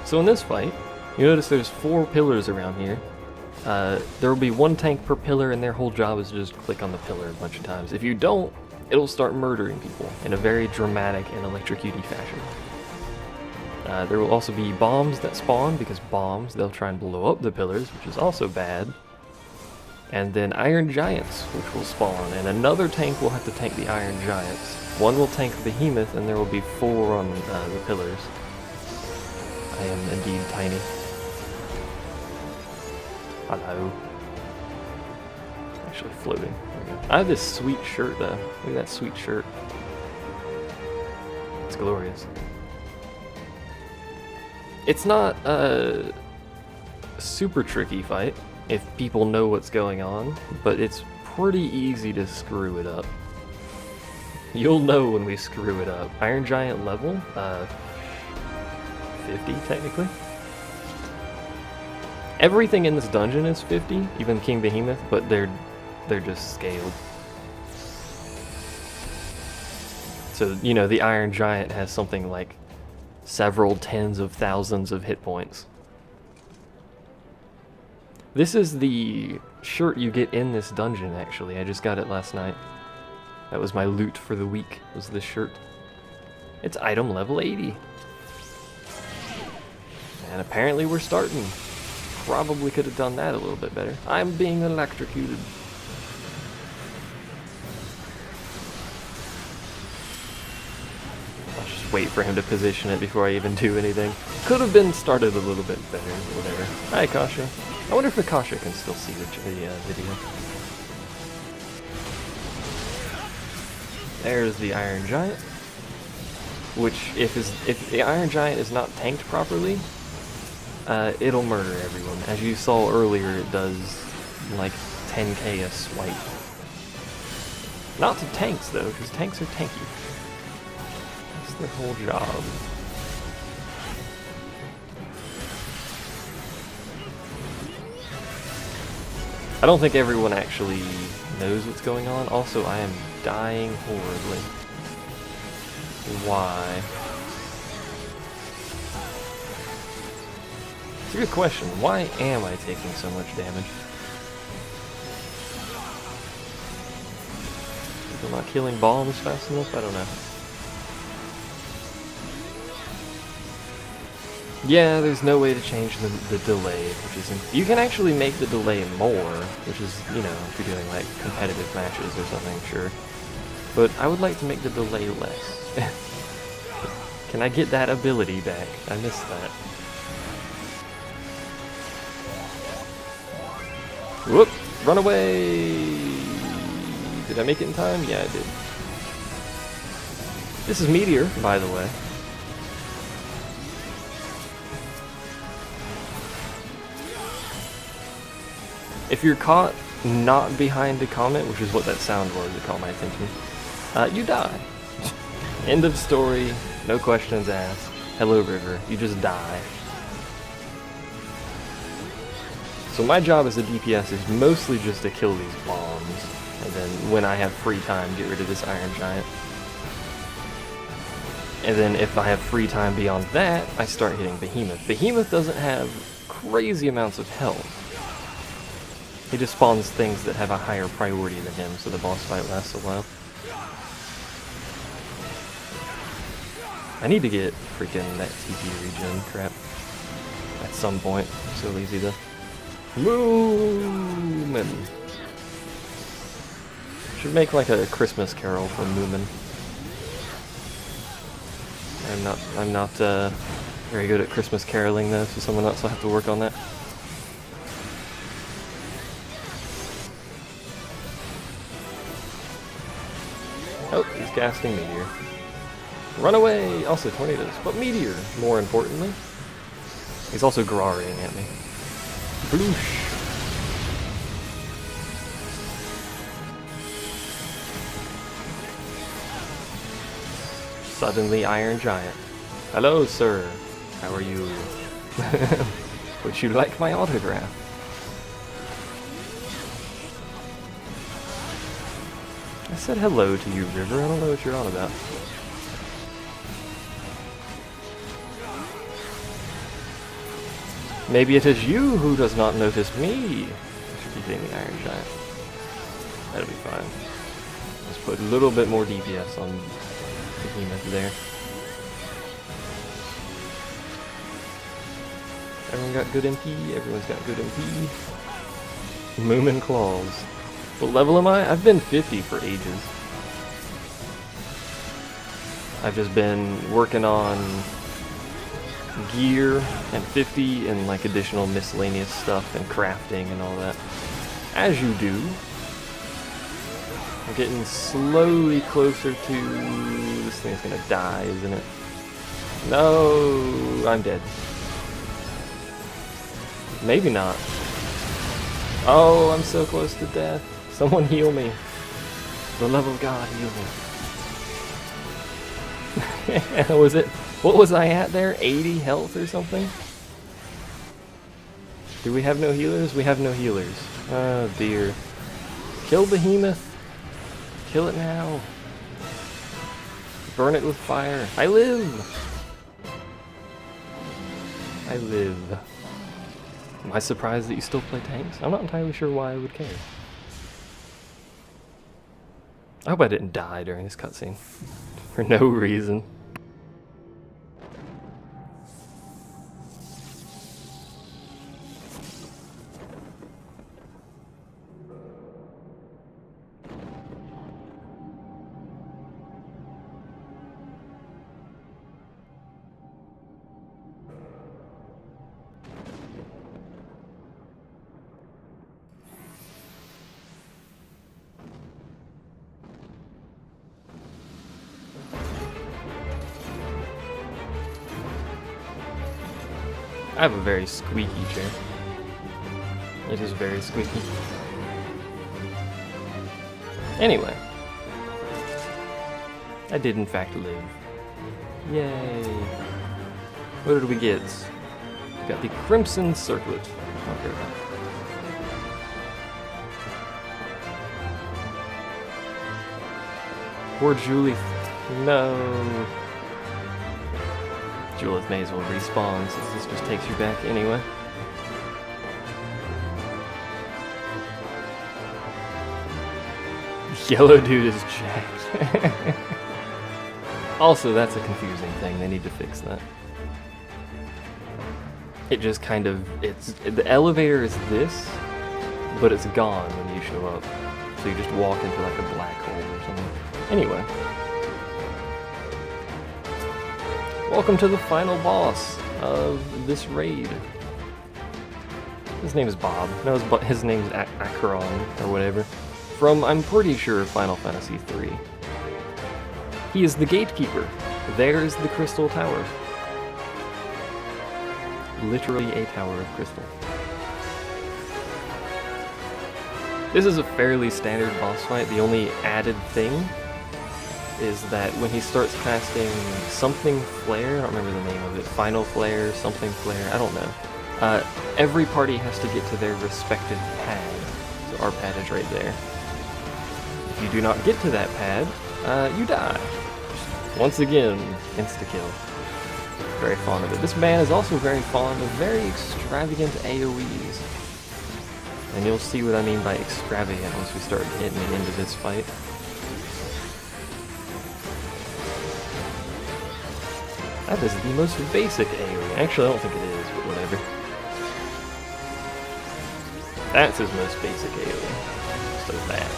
So in this fight, you notice there's 4 pillars around here. There will be 1 tank per pillar, and their whole job is to just click on the pillar a bunch of times. If you don't, it'll start murdering people in a very dramatic and electrocuty fashion. There will also be bombs that spawn, because bombs, they'll try and blow up the pillars, which is also bad. And then iron giants, which will spawn, and another tank will have to tank the iron giants. 1 will tank the behemoth, and there will be 4 on the pillars. I am indeed tiny. Hello. Actually floating. I have this sweet shirt though. Look at that sweet shirt. It's glorious. It's not a super tricky fight if people know what's going on, but it's pretty easy to screw it up. You'll know when we screw it up. Iron Giant level, 50 technically. Everything in this dungeon is 50, even King Behemoth, but they're just scaled. So, you know, the Iron Giant has something like several tens of thousands of hit points. This is the shirt you get in this dungeon, actually. I just got it last night. That was my loot for the week, was this shirt. It's item level 80. And apparently we're starting. Probably could have done that a little bit better. I'm being electrocuted. I'll just wait for him to position it before I even do anything. Could have been started a little bit better, whatever. Hi, Kasha. I wonder if Akasha can still see the video. There's the Iron Giant. Which, if the Iron Giant is not tanked properly, it'll murder everyone. As you saw earlier, it does like 10k a swipe. Not to tanks though, because tanks are tanky. That's their whole job. I don't think everyone actually knows what's going on. Also, I am dying horribly. Why? It's a good question. Why am I taking so much damage? Am I not killing bombs fast enough? I don't know. Yeah, there's no way to change the delay, which is... You can actually make the delay more, which is, you know, if you're doing like competitive matches or something, sure. But I would like to make the delay less. Can I get that ability back? I missed that. Whoop! Run away! Did I make it in time? Yeah, I did. This is Meteor, by the way. If you're caught not behind a comet, which is what that sound was that caught my attention, you die. End of story, no questions asked. Hello, River. You just die. So my job as a DPS is mostly just to kill these bombs, and then when I have free time, get rid of this Iron Giant. And then if I have free time beyond that, I start hitting Behemoth. Behemoth doesn't have crazy amounts of health. He just spawns things that have a higher priority than him, so the boss fight lasts a while. I need to get freaking that TP regen crap at some point. So easy to Moomin. Should make like a Christmas carol for Moomin. I'm not very good at Christmas caroling though, so someone else will have to work on that. Oh, he's casting Meteor. Run away! Also tornadoes, but Meteor, more importantly. He's also growling at me. Bloosh! Suddenly Iron Giant. Hello, sir. How are you? Would you like my autograph? I said hello to you, River. I don't know what you're on about. Maybe it is you who does not notice me. I should be hitting the Iron Giant. That'll be fine. Let's put a little bit more DPS on Behemoth there. Everyone got good MP. Everyone's got good MP. Moomin Claws. What level am I? I've been 50 for ages. I've just been working on gear and 50 and like additional miscellaneous stuff and crafting and all that. As you do. I'm getting slowly closer to... This thing's gonna die, isn't it? No, I'm dead. Maybe not. Oh, I'm so close to death. Someone heal me. For the love of God, heal me. Was it? What was I at there? 80 health or something? Do we have no healers? We have no healers. Oh dear. Kill Behemoth. Kill it now. Burn it with fire. I live. I live. Am I surprised that you still play tanks? I'm not entirely sure why I would care. I hope I didn't die during this cutscene. For no reason. I have a very squeaky chair. It is very squeaky. Anyway. I did in fact live. Yay. What did we get? We got the Crimson Circlet. Okay. Poor Julie. No. Julith may as well respawn since this just takes you back anyway. Yellow dude is jacked. Also, that's a confusing thing. They need to fix that. It just kind of, the elevator is this, but it's gone when you show up. So you just walk into like a black hole or something. Anyway. Welcome to the final boss of this raid. His name is Bob. No, his name is Acheron, or whatever. From, I'm pretty sure, Final Fantasy III. He is the gatekeeper. There's the Crystal Tower. Literally a tower of crystal. This is a fairly standard boss fight. The only added thing is that when he starts casting something flare, I don't remember the name of it, final flare, something flare, I don't know. Every party has to get to their respective pad. So our pad is right there. If you do not get to that pad, you die. Once again, insta-kill. Very fond of it. This man is also very fond of very extravagant AoEs. And you'll see what I mean by extravagant once we start getting into this fight. That is the most basic AoE. Actually, I don't think it is, but whatever. That's his most basic AoE. So that.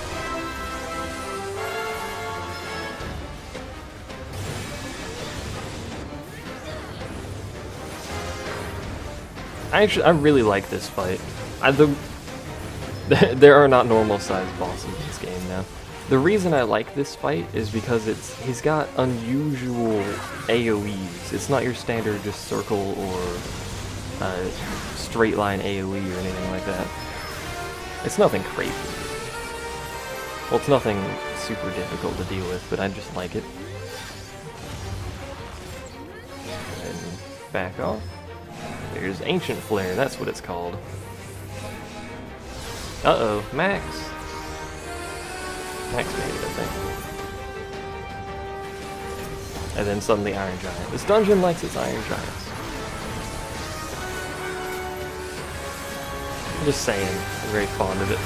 I really like this fight. There are not normal sized bosses in this game now. The reason I like this fight is because he's got unusual AoEs. It's not your standard just circle or straight line AoE or anything like that. It's nothing crazy. Well, it's nothing super difficult to deal with, but I just like it. And back off. There's Ancient Flare, that's what it's called. Uh-oh, Max. Max made it, I think. And then suddenly Iron Giant. This dungeon likes its Iron Giants. I'm just saying, I'm very fond of it.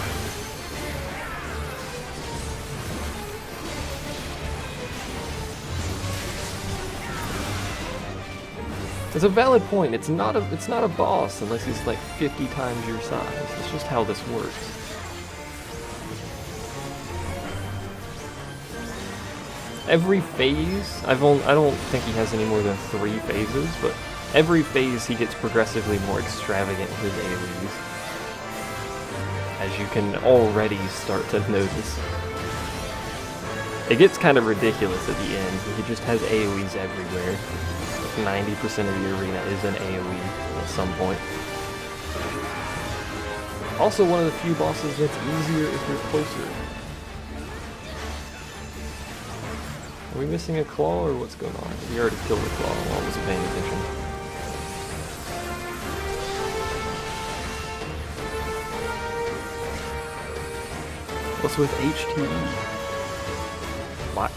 It's a valid point. It's not a boss unless he's like 50 times your size. It's just how this works. Every phase, I don't think he has any more than 3 phases, but every phase he gets progressively more extravagant with his AoEs. As you can already start to notice. It gets kind of ridiculous at the end. He just has AoEs everywhere. 90% of the arena is an AoE at some point. Also one of the few bosses that's easier if you're closer. Are we missing a claw or what's going on? We already killed the claw while I wasn't paying attention. What's with HTE? What?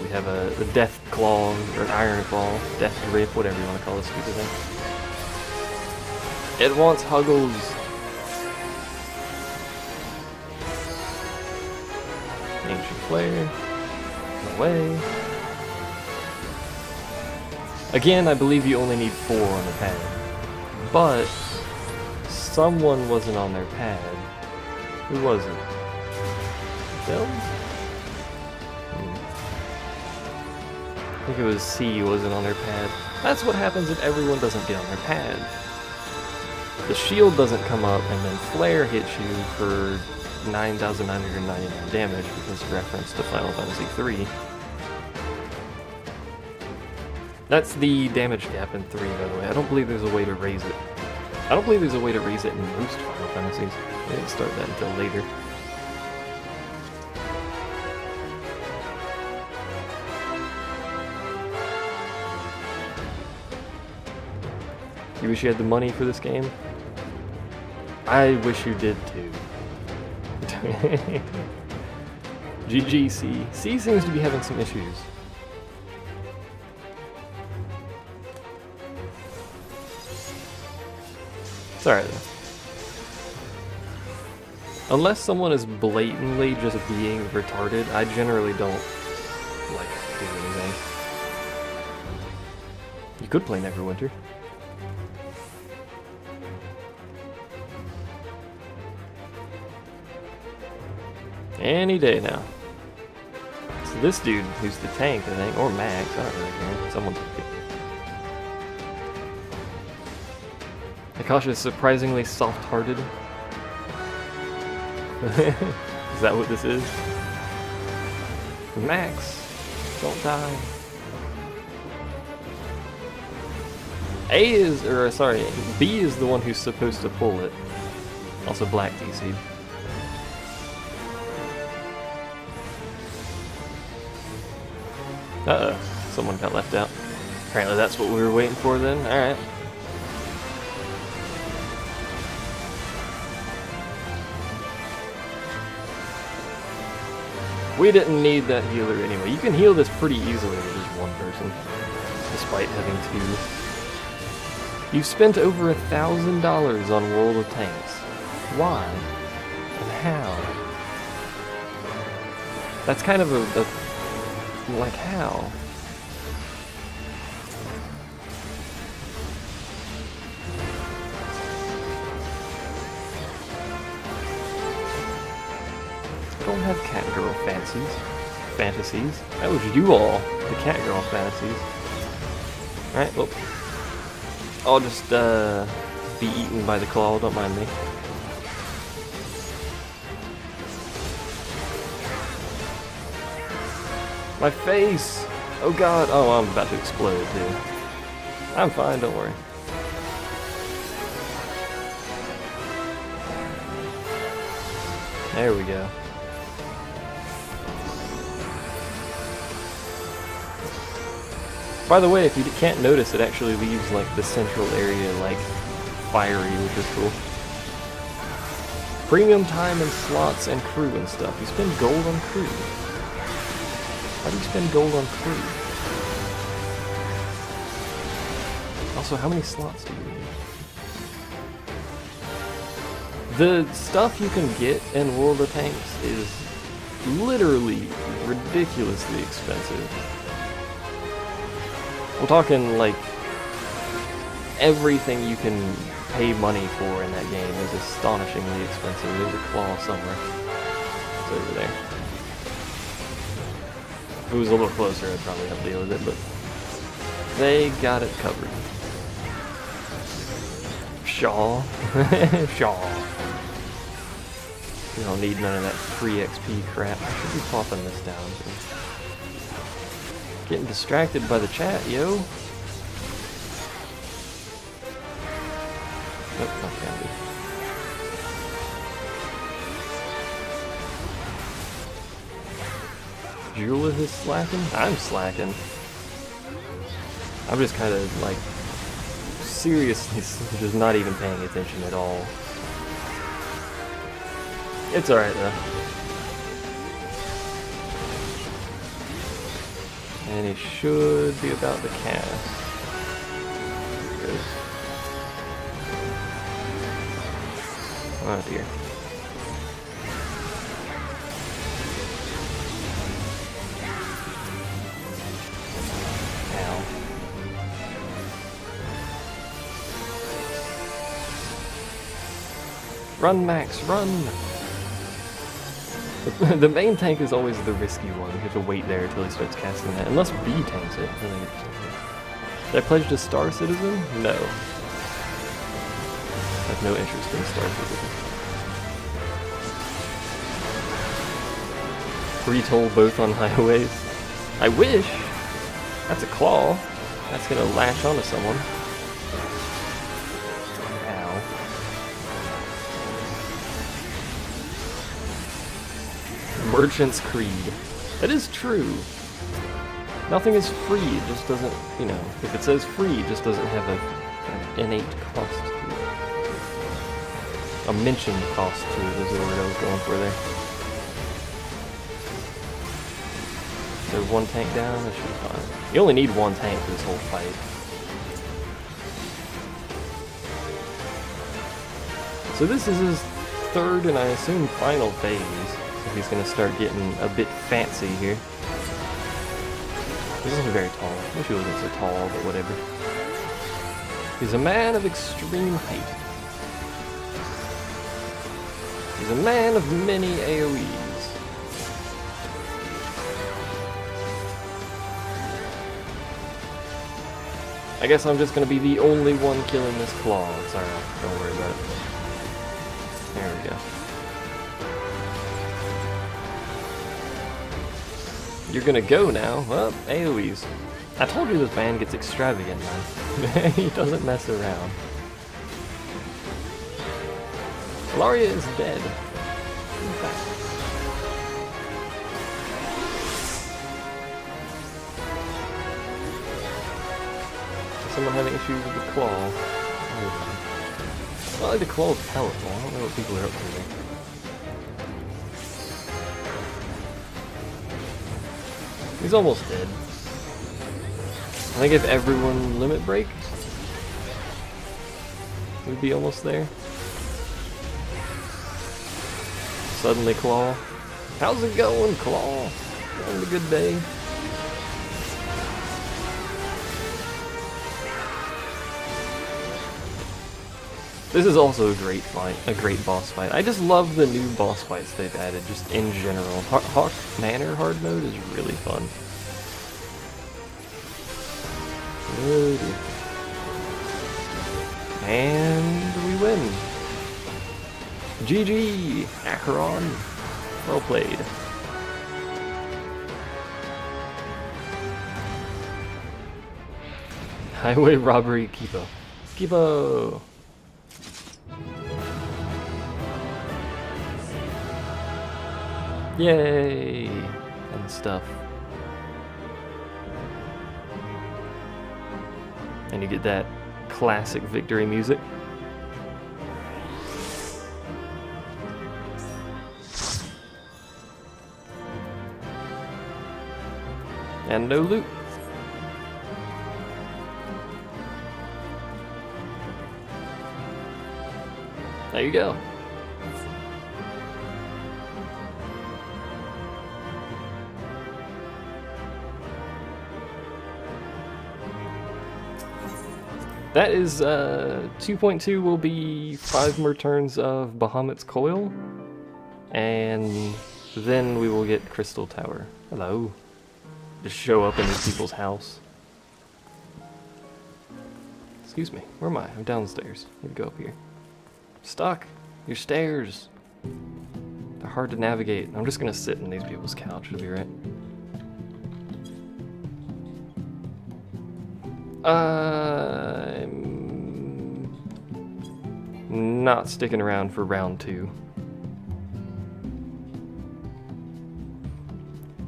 We have a death claw, or an iron claw, death grip, whatever you want to call this stupid thing. It wants Huggles. Ancient Flare. Away. Again, I believe you only need 4 on the pad. But someone wasn't on their pad. Who was it? Bill? I think it was C wasn't on their pad. That's what happens if everyone doesn't get on their pad. The shield doesn't come up and then Flare hits you for 9,999 damage because reference to Final Fantasy III. That's the damage cap in 3, by the way. I don't believe there's a way to raise it. I don't believe there's a way to raise it in most Final Fantasies. They didn't start that until later. You wish you had the money for this game? I wish you did too. GGC. C seems to be having some issues. It's alright though. Unless someone is blatantly just being retarded, I generally don't like do anything. You could play Neverwinter. Any day now. So this dude, who's the tank, I think, or Max, I don't really care. Someone's Akasha is surprisingly soft-hearted. Is that what this is? Max, don't die. B is the one who's supposed to pull it. Also Black DC. Uh-oh, someone got left out. Apparently that's what we were waiting for then. Alright. We didn't need that healer anyway. You can heal this pretty easily with just one person, despite having two. You've spent over $1,000 on World of Tanks. Why? And how? That's kind of a like how? I don't have cat girl fantasies. That was you all, the cat girl fantasies. Alright, well, I'll just be eaten by the claw, don't mind me. My face! Oh god, oh I'm about to explode too. I'm fine, don't worry. There we go. By the way, if you can't notice, it actually leaves like the central area like fiery, which is cool. Premium time and slots and crew and stuff. You spend gold on crew. How do you spend gold on crew? Also, how many slots do you need? The stuff you can get in World of Tanks is literally ridiculously expensive. We're talking like everything you can pay money for in that game is astonishingly expensive. There's a claw somewhere. It's over there. If it was a little closer, I'd probably have to deal with it, but they got it covered. Shaw. Shaw. You don't need none of that free XP crap. I should be popping this down too. Getting distracted by the chat, yo. Nope, not candy. Jula is slacking? I'm slacking. I'm just kind of like seriously just not even paying attention at all. It's alright though. And he should be about to cast. Good. Oh dear. Ow. Run, Max, run! The main tank is always the risky one. You have to wait there until he starts casting that. Unless B tanks it. Did I pledge to Star Citizen? No. I have no interest in Star Citizen. Free toll both on highways. I wish! That's a claw. That's gonna latch onto someone. Ow. Merchant's Creed. That is true. Nothing is free, it just doesn't, you know, if it says free, it just doesn't have an innate cost to it. A mentioned cost to it is the word I was going for there. Is there one tank down? That should be fine. You only need one tank for this whole fight. So this is his third and I assume final phase. So he's going to start getting a bit fancy here. He isn't very tall. I wish he wasn't so tall, but whatever. He's a man of extreme height. He's a man of many AoEs. I guess I'm just gonna be the only one killing this claw. It's alright, don't worry about it. There we go. You're gonna go now? Well, AoEs. I told you this man gets extravagant, man. He doesn't mess around. Ilaria is dead. In fact. Does someone having issues with the claw? Well, like the claw is powerful. I don't know what people are up to there. He's almost dead. I think if everyone limit break, we'd be almost there. Suddenly Claw. How's it going, Claw? Having a good day. This is also a great fight, a great boss fight. I just love the new boss fights they've added, just in general. Hawk Manor hard mode is really fun. Oh dear. And we win. GG, Acheron. Well played. Highway robbery, Kipo. Kipo! Yay! And stuff. And you get that classic victory music. And no loot. There you go. That is, 2.2 will be 5 more turns of Bahamut's Coil, and then we will get Crystal Tower. Hello. Just show up in these people's house. Excuse me, where am I? I'm downstairs. I need to go up here. Stuck. Your stairs. They're hard to navigate. I'm just gonna sit in these people's couch. It'll be right. I'm not sticking around for round 2.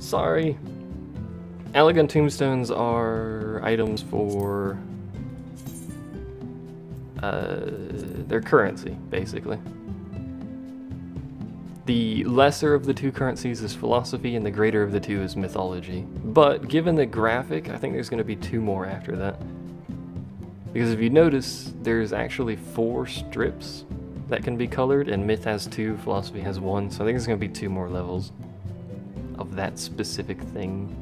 Sorry. Elegant tombstones are items for their currency, basically. The lesser of the two currencies is philosophy, and the greater of the two is mythology. But given the graphic, I think there's going to be 2 more after that. Because if you notice, there's actually 4 strips that can be colored, and myth has 2, philosophy has 1, so I think there's going to be 2 more levels of that specific thing.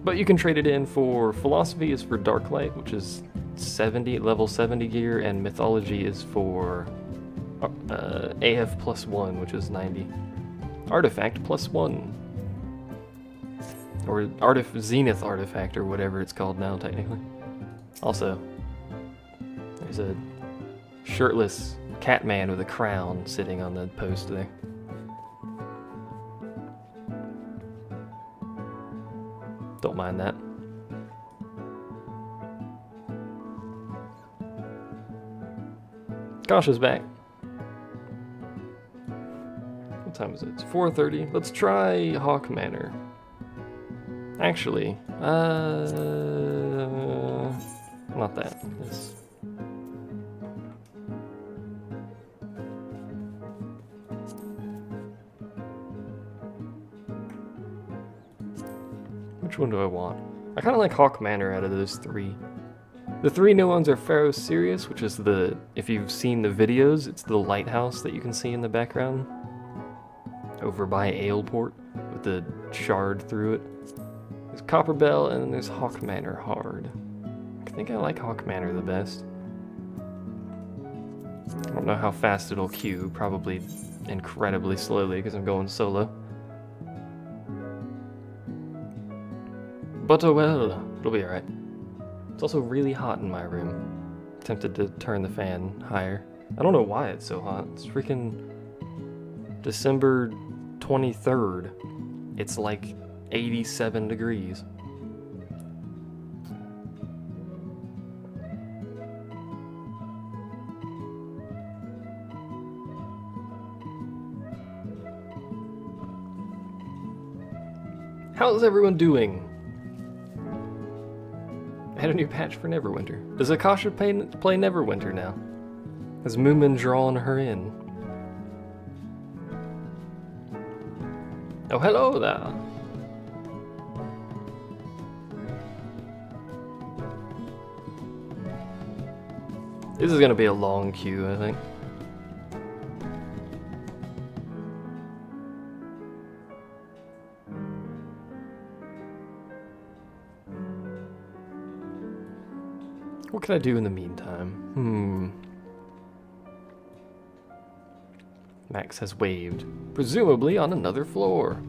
But you can trade it in for philosophy is for dark light, which is 70, level 70 gear, and mythology is for AF +1, which is 90. Artifact +1. Or Zenith Artifact, or whatever it's called now, technically. Also, there's a shirtless cat man with a crown sitting on the post there. Don't mind that. Kasha's back. What time is it? It's 4:30. Let's try Hawk Manor. Actually, not that. This. Which one do I want? I kind of like Hawk Manor out of those three. The three new ones are Pharaoh Sirius, which is the, if you've seen the videos, it's the lighthouse that you can see in the background. Over by Aleport, with the shard through it. There's Copper Bell, and then there's Hawk Manor Hard. I think I like Hawk Manor the best. I don't know how fast it'll queue, probably incredibly slowly because I'm going solo. But oh well, it'll be alright. It's also really hot in my room. Tempted to turn the fan higher. I don't know why it's so hot. It's freaking December 23rd. It's like 87 degrees. How's everyone doing? I had a new patch for Neverwinter. Does Akasha play Neverwinter now? Has Moomin drawn her in? Oh, hello there. This is gonna be a long queue, I think. What can I do in the meantime? Max has waved, presumably on another floor.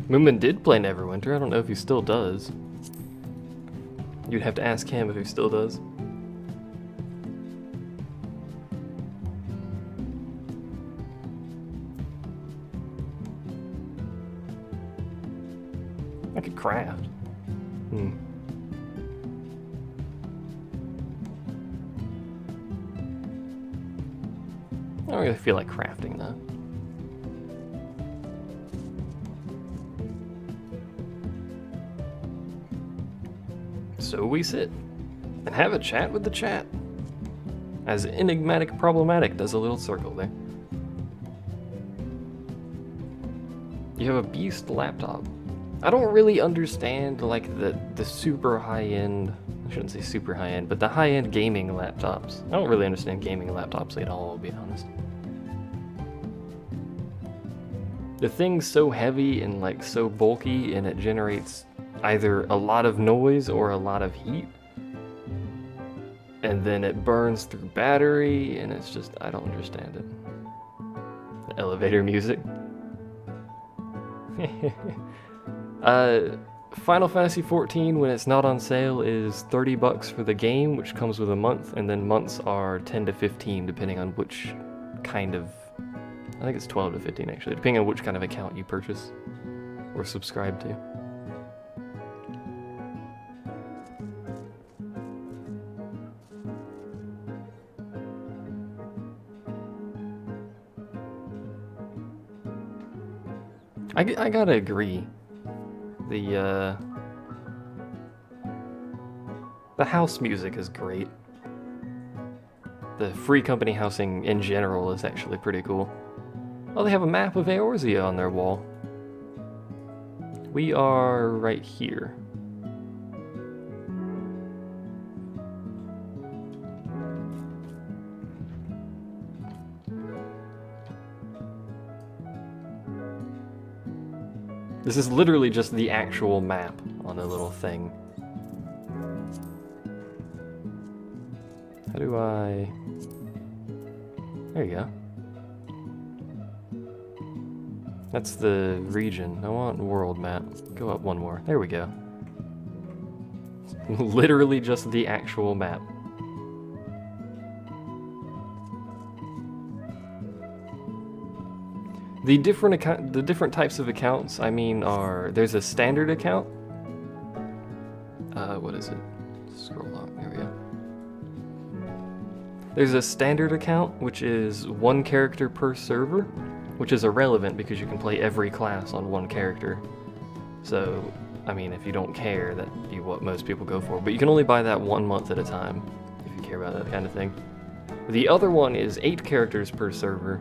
Moomin did play Neverwinter. I don't know if he still does. You'd have to ask him if he still does. I could craft. I don't really feel like crafting though. So we sit and have a chat with the chat. As Enigmatic Problematic does a little circle there. You have a beast laptop. I don't really understand like the super high-end, I shouldn't say super high-end, but the high-end gaming laptops. I don't really understand gaming laptops at all, I'll be honest. The thing's so heavy and like so bulky, and it generates either a lot of noise or a lot of heat. And then it burns through battery, and it's just, I don't understand it. The elevator music. Final Fantasy XIV, when it's not on sale, is $30 for the game, which comes with a month, and then months are 10 to 15 depending on which kind of, I think it's 12 to 15 actually, depending on which kind of account you purchase or subscribe to. I gotta agree. The house music is great. The free company housing in general is actually pretty cool. Oh, they have a map of Eorzea on their wall. We are right here. This is literally just the actual map on a little thing. How do I... There you go. That's the region. I want world map. Go up one more. There we go. Literally just the actual map. The different types of accounts, I mean, are, there's a standard account. What is it? Scroll up, there we go. There's a standard account, which is 1 character per server, which is irrelevant because you can play every class on 1 character. So, I mean, if you don't care, that'd be what most people go for. But you can only buy that 1 month at a time, if you care about that kind of thing. The other one is 8 characters per server,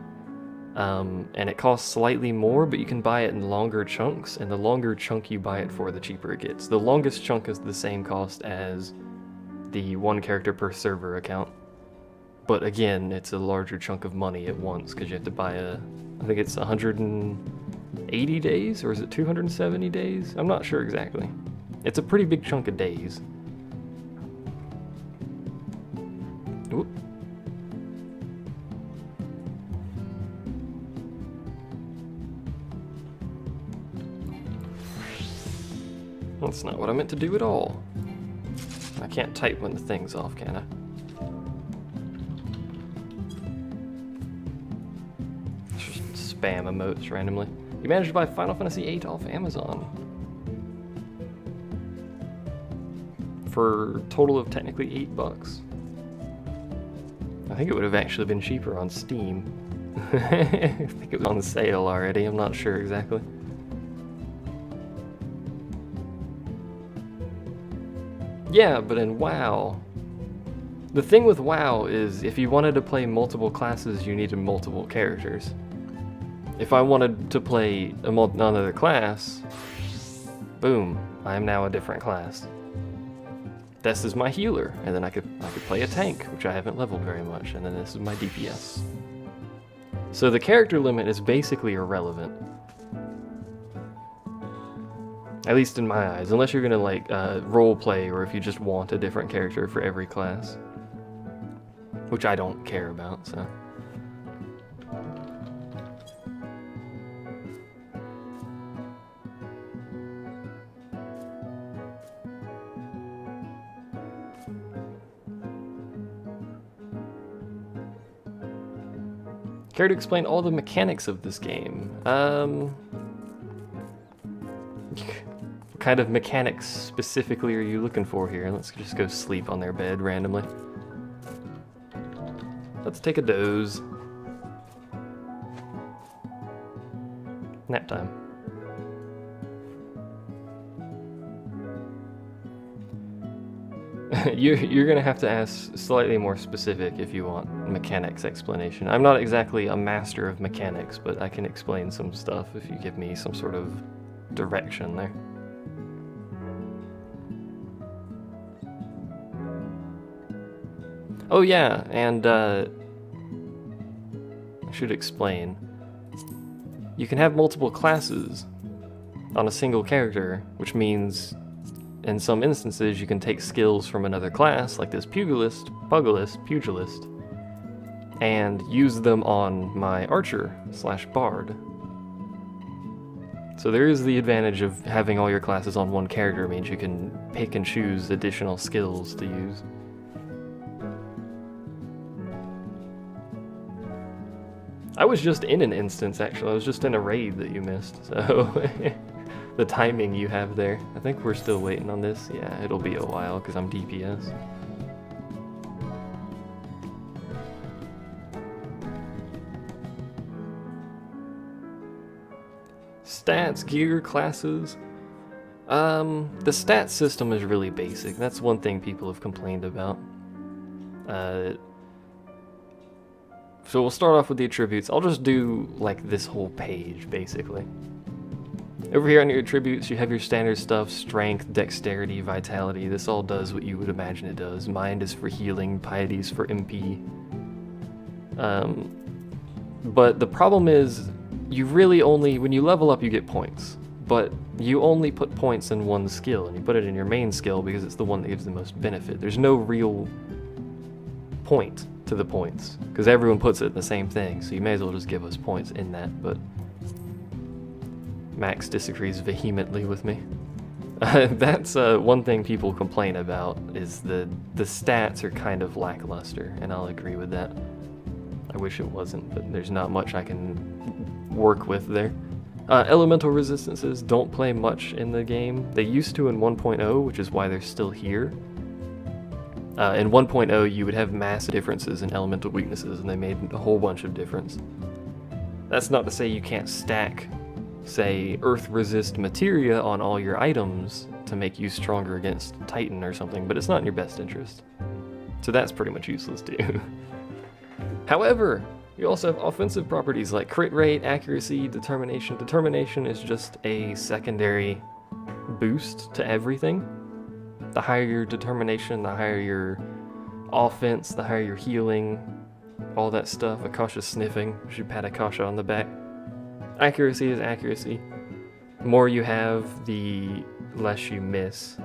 and it costs slightly more, but you can buy it in longer chunks, and the longer chunk you buy it for, the cheaper it gets. The longest chunk is the same cost as the 1 character per server account. But again, it's a larger chunk of money at once, because you have to buy I think it's 180 days, or is it 270 days? I'm not sure exactly. It's a pretty big chunk of days. Oop. That's not what I meant to do at all. I can't type when the thing's off, can I? Spam emotes randomly. You managed to buy Final Fantasy VIII off Amazon for a total of technically $8. I think it would have actually been cheaper on Steam. I think it was on sale already, I'm not sure exactly. Yeah, but in WoW, the thing with WoW is if you wanted to play multiple classes, you needed multiple characters. If I wanted to play another class, boom, I am now a different class. This is my healer, and then I could play a tank, which I haven't leveled very much, and then this is my DPS. So the character limit is basically irrelevant. At least in my eyes, unless you're gonna like role play, or if you just want a different character for every class. Which I don't care about, so. Care to explain all the mechanics of this game? What kind of mechanics specifically are you looking for here? Let's just go sleep on their bed randomly. Let's take a doze. Nap time. You're gonna have to ask slightly more specific if you want mechanics explanation. I'm not exactly a master of mechanics, but I can explain some stuff if you give me some sort of direction there. Oh yeah, and I should explain. You can have multiple classes on a single character, which means in some instances, you can take skills from another class, like this pugilist, and use them on my archer/bard. So there is the advantage of having all your classes on one character. It means you can pick and choose additional skills to use. I was just in an instance, actually. I was just in a raid that you missed, so... The timing you have there. I think we're still waiting on this. Yeah, it'll be a while because I'm DPS. Stats, gear, classes. The stat system is really basic. That's one thing people have complained about. So we'll start off with the attributes. I'll just do like this whole page, basically. Over here on your attributes, you have your standard stuff, strength, dexterity, vitality. This all does what you would imagine it does. Mind is for healing, piety is for MP. But the problem is, you really only, when you level up, you get points. But you only put points in one skill, and you put it in your main skill because it's the one that gives the most benefit. There's no real point to the points, because everyone puts it in the same thing, so you may as well just give us points in that, but... Max disagrees vehemently with me. That's one thing people complain about, is the stats are kind of lackluster, and I'll agree with that. I wish it wasn't, but there's not much I can work with there. Elemental resistances don't play much in the game. They used to in 1.0, which is why they're still here. In 1.0, you would have massive differences in elemental weaknesses, and they made a whole bunch of difference. That's not to say you can't stack, say, Earth Resist materia on all your items to make you stronger against Titan or something, but it's not in your best interest. So that's pretty much useless too. However, you also have offensive properties like crit rate, accuracy, determination. Determination is just a secondary boost to everything. The higher your determination, the higher your offense, the higher your healing, all that stuff. Akasha sniffing, you should pat Akasha on the back. Accuracy is accuracy. The more you have, the less you miss.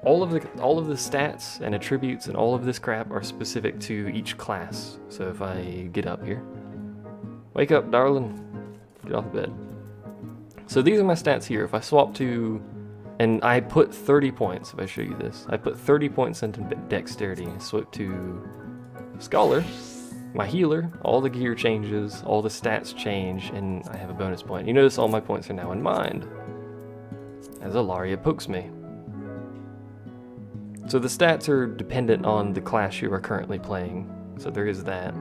All of the stats and attributes and all of this crap are specific to each class. So if I get up here, wake up, darling, get off the bed. So these are my stats here. If I swap to, and I put 30 points. If I show you this, I put 30 points into dexterity. Swap to scholar, my healer. All the gear changes, all the stats change, and I have a bonus point. You notice all my points are now in mind, as Ilaria pokes me. So the stats are dependent on the class you are currently playing. So there is that.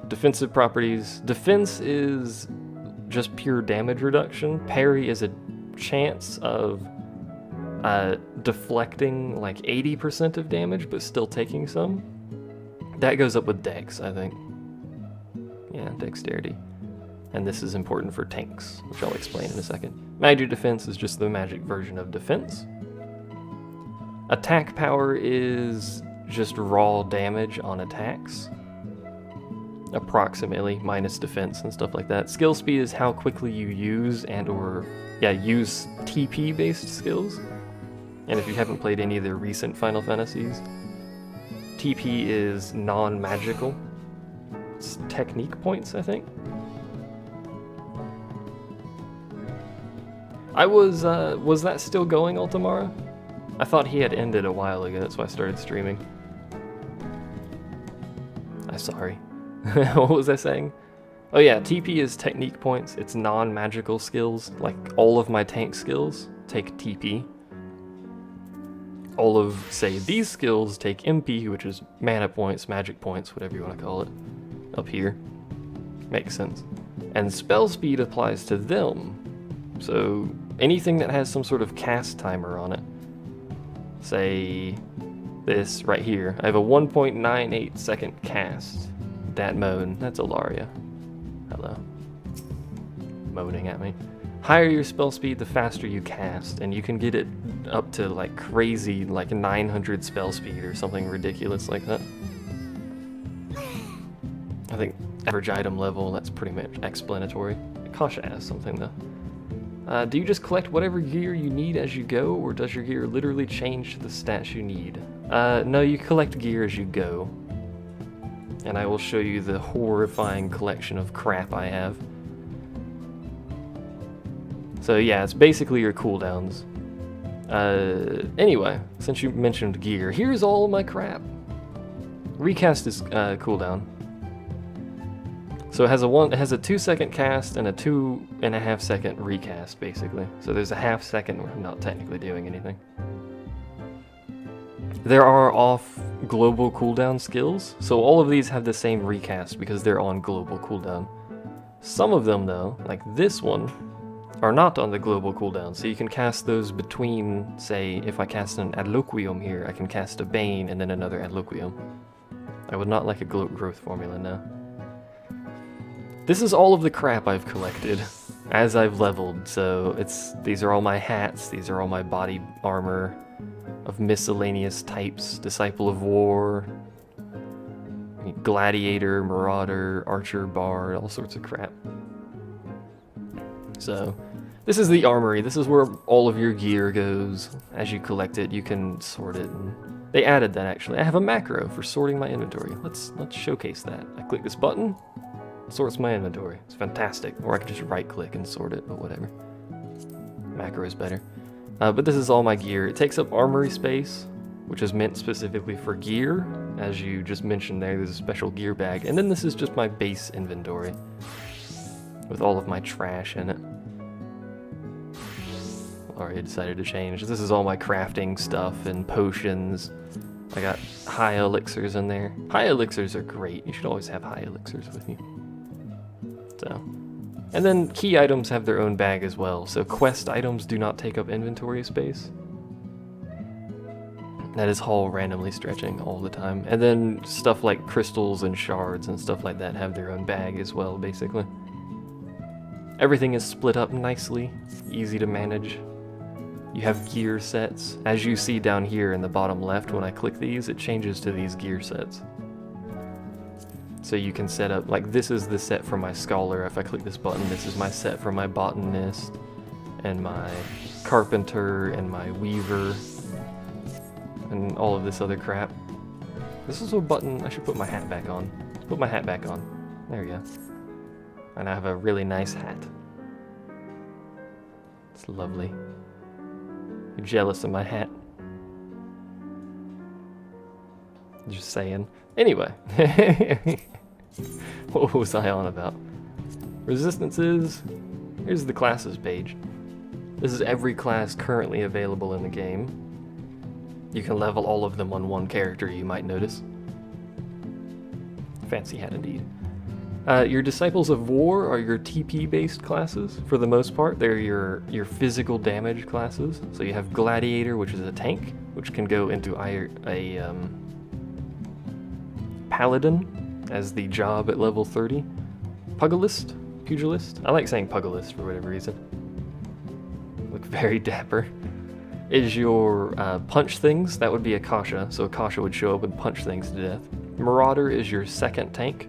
Defensive properties. Defense is just pure damage reduction. Parry is a chance of deflecting like 80% of damage, but still taking some. That goes up with dex, I think. Yeah, dexterity. And this is important for tanks, which I'll explain in a second. Magic defense is just the magic version of defense. Attack power is just raw damage on attacks, approximately, minus defense and stuff like that. Skill speed is how quickly you use use TP based skills. And if you haven't played any of the recent Final Fantasies, TP is non-magical. It's technique points, I think. Was that still going, Ultimara? I thought he had ended a while ago, that's why I started streaming. I'm sorry. What was I saying? Oh yeah, TP is technique points. It's non-magical skills. Like, all of my tank skills take TP. All of, say, these skills take MP, which is mana points, magic points, whatever you want to call it. Up here. Makes sense. And spell speed applies to them. So anything that has some sort of cast timer on it, say this right here, I have a 1.98 second cast. That moan, that's Ilaria. Hello. Moaning at me. Higher your spell speed, the faster you cast, and you can get it up to like crazy, like 900 spell speed or something ridiculous like that. I think average item level, that's pretty much explanatory. Akasha asks something though. Do you just collect whatever gear you need as you go, or does your gear literally change to the stats you need? No, you collect gear as you go. And I will show you the horrifying collection of crap I have. So yeah, it's basically your cooldowns. Anyway, since you mentioned gear, here's all of my crap. Recast is cooldown. So it has a 2 second cast and a 2.5 second recast, basically. So there's a half second where I'm not technically doing anything. There are off global cooldown skills, so all of these have the same recast because they're on global cooldown. Some of them though, like this one, are not on the global cooldown, so you can cast those between, say, if I cast an Adloquium here, I can cast a Bane and then another Adloquium. I would not like a growth formula now. This is all of the crap I've collected as I've leveled, so these are all my hats, these are all my body armor of miscellaneous types, Disciple of War, Gladiator, Marauder, Archer, Bard, all sorts of crap. So, this is the armory, this is where all of your gear goes. As you collect it, you can sort it. And they added that actually. I have a macro for sorting my inventory. Let's showcase that. I click this button, sorts my inventory. It's fantastic. Or I can just right click and sort it, but whatever. Macro is better. But this is all my gear. It takes up armory space, which is meant specifically for gear. As you just mentioned there, there's a special gear bag. And then this is just my base inventory, with all of my trash in it. already decided to change. This is all my crafting stuff and potions. I got high elixirs in there. High elixirs are great. You should always have high elixirs with you. So, and then key items have their own bag as well. So quest items do not take up inventory space. That is Hall randomly stretching all the time. And then stuff like crystals and shards and stuff like that have their own bag as well, basically. Everything is split up nicely, easy to manage. You have gear sets. As you see down here in the bottom left, when I click these, it changes to these gear sets. So you can set up, like this is the set for my scholar. If I click this button, this is my set for my botanist, and my carpenter, and my weaver, and all of this other crap. This is a button. I should put my hat back on. Put my hat back on. There we go. And I have a really nice hat. It's lovely. You're jealous of my hat? Just saying. Anyway. What was I on about? Resistances. Here's the classes page. This is every class currently available in the game. You can level all of them on one character, you might notice. Fancy hat indeed. Your Disciples of War are your TP-based classes, for the most part. They're your physical damage classes. So you have Gladiator, which is a tank, which can go into a Paladin as the job at level 30. Pugilist? I like saying Pugilist for whatever reason. Look very dapper. Is your punch things. That would be Akasha, so Akasha would show up and punch things to death. Marauder is your second tank.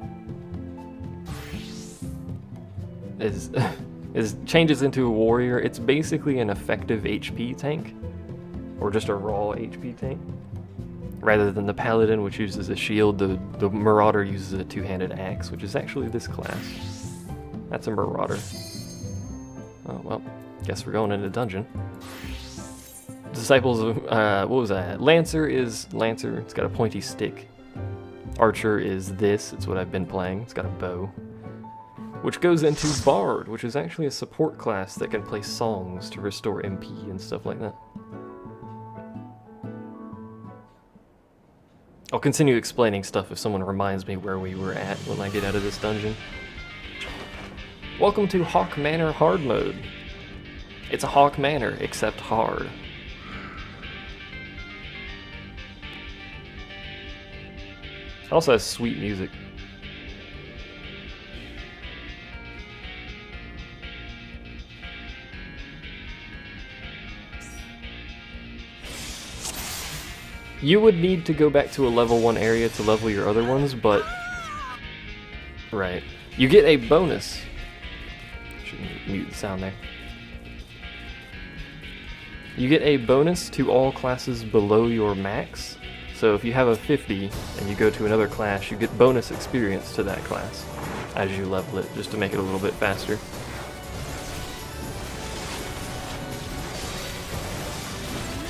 Changes into a warrior. It's basically an effective HP tank, or just a raw HP tank. Rather than the Paladin, which uses a shield, the Marauder uses a two-handed axe, which is actually this class. That's a Marauder. Oh well, guess we're going into dungeon. Disciples of, what was that? Lancer is Lancer. It's got a pointy stick. Archer is this. It's what I've been playing. It's got a bow. Which goes into Bard, which is actually a support class that can play songs to restore MP and stuff like that. I'll continue explaining stuff if someone reminds me where we were at when I get out of this dungeon. Welcome to Hawk Manor Hard Mode. It's a Hawk Manor, except hard. It also has sweet music. You would need to go back to a level 1 area to level your other ones, but... Right. You get a bonus. Shouldn't mute the sound there. You get a bonus to all classes below your max. So if you have a 50 and you go to another class, you get bonus experience to that class as you level it, just to make it a little bit faster.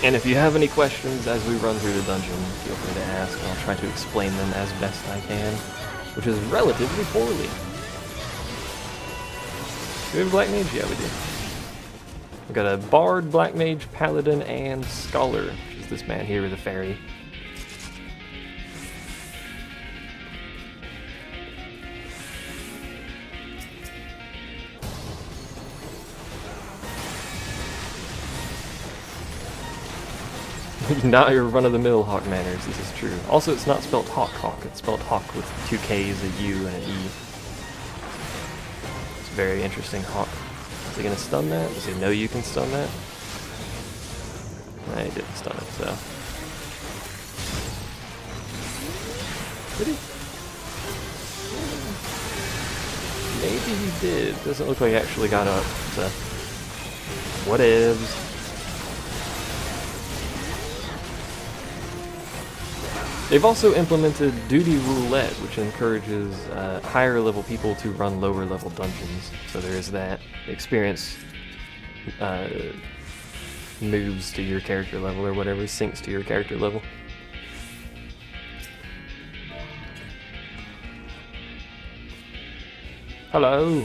And if you have any questions as we run through the dungeon, feel free to ask, and I'll try to explain them as best I can, which is relatively poorly. Do we have a Black Mage? Yeah, we do. We've got a Bard, Black Mage, Paladin, and Scholar, which is this man here with a fairy. Not your run-of-the-mill Hawk Manors, this is true. Also, it's not spelled Hawk, it's spelled Hawk with 2 K's, a U, and an E. It's very interesting, Hawk. Is he gonna stun that? Does he know you can stun that? Nah, he didn't stun it, so... Did he? Maybe he did. Doesn't look like he actually got up, so... Whatevs. They've also implemented Duty Roulette, which encourages higher level people to run lower level dungeons. So there is that. Experience moves to your character level or whatever, syncs to your character level. Hello!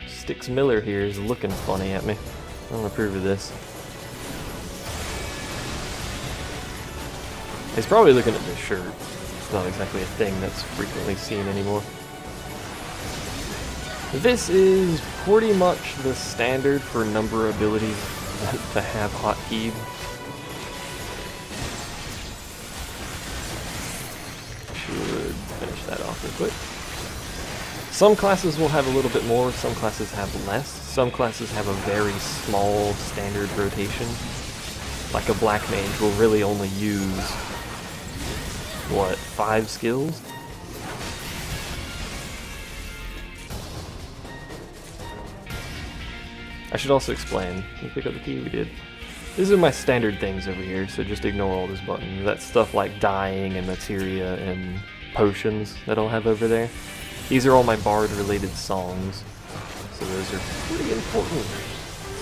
Styx Miller here is looking funny at me. I don't approve of this. He's probably looking at this shirt. It's not exactly a thing that's frequently seen anymore. This is pretty much the standard for number of abilities to have hotkeyed. Should finish that off real quick. Some classes will have a little bit more, some classes have less. Some classes have a very small standard rotation. Like a black mage will really only use, what, 5 skills? I should also explain. Can you pick up the key? We did. These are my standard things over here, so just ignore all this button. That's stuff like dying and materia and potions that I'll have over there. These are all my bard-related songs, so those are pretty important.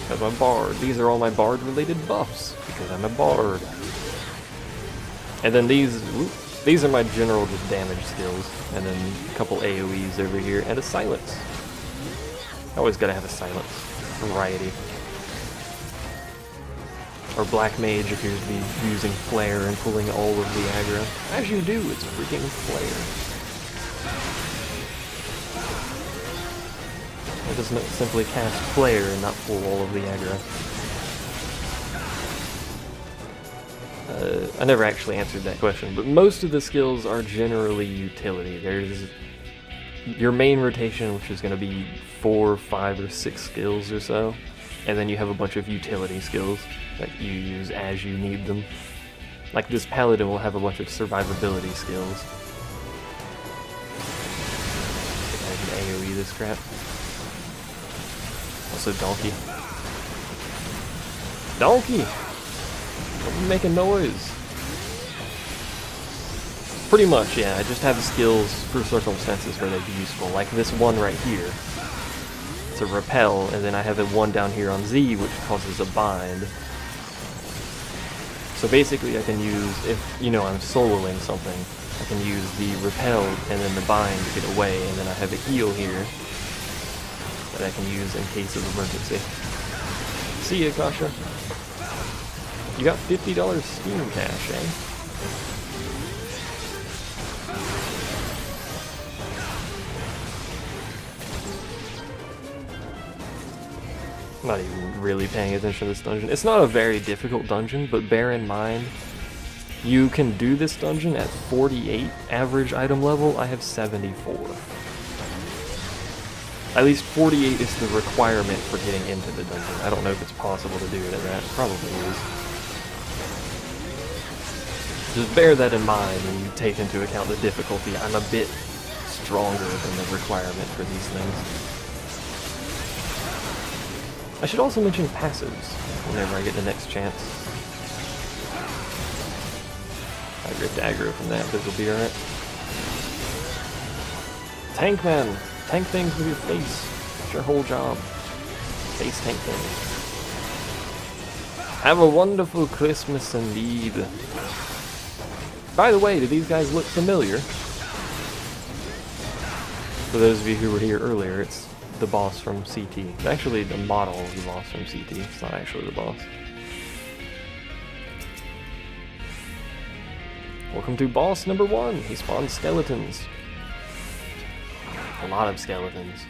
Because I'm a bard. These are all my bard-related buffs, because I'm a bard. And then these are my general just damage skills, and then a couple AoEs over here, and a silence. Always gotta have a silence. Variety. Or Black Mage appears to be using Flare and pulling all of the aggro. As you do, it's freaking Flare. It doesn't simply cast Flare and not pull all of the aggro. I never actually answered that question, but most of the skills are generally utility. There's your main rotation, which is going to be 4, 5, or 6 skills or so, and then you have a bunch of utility skills that you use as you need them. Like this paladin will have a bunch of survivability skills. I can AoE this crap. Also donkey. Donkey! Don't make a noise! Pretty much, yeah, I just have skills for circumstances where they'd be useful. Like this one right here. It's a repel, and then I have a one down here on Z, which causes a bind. So basically I can use, if, you know, I'm soloing something, I can use the repel and then the bind to get away, and then I have a heal here that I can use in case of emergency. See ya, Kasha. You got $50 Steam cash, eh? I'm not even really paying attention to this dungeon. It's not a very difficult dungeon, but bear in mind, you can do this dungeon at 48 average item level. I have 74. At least 48 is the requirement for getting into the dungeon. I don't know if it's possible to do it at that. It probably is. Just bear that in mind when you take into account the difficulty. I'm a bit stronger than the requirement for these things. I should also mention passives whenever I get the next chance. I ripped aggro from that, but it'll be alright. Tank man! Tank things with your face. That's your whole job. Face tank things. Have a wonderful Christmas indeed. By the way, do these guys look familiar? For those of you who were here earlier, it's the boss from CT. It's actually the model of the boss from CT. It's not actually the boss. Welcome to boss number 1. He spawns skeletons. A lot of skeletons.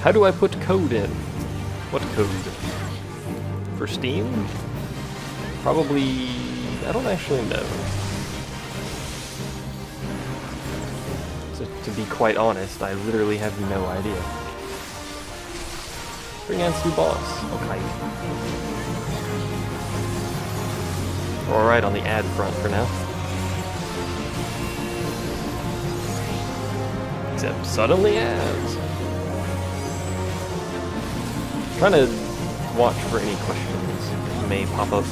How do I put code in? What code? For Steam? Probably... I don't actually know. So, to be quite honest, I literally have no idea. Bring Answer boss. Okay. Alright on the ad front for now. Except suddenly ads. Trying to watch for any questions that may pop up.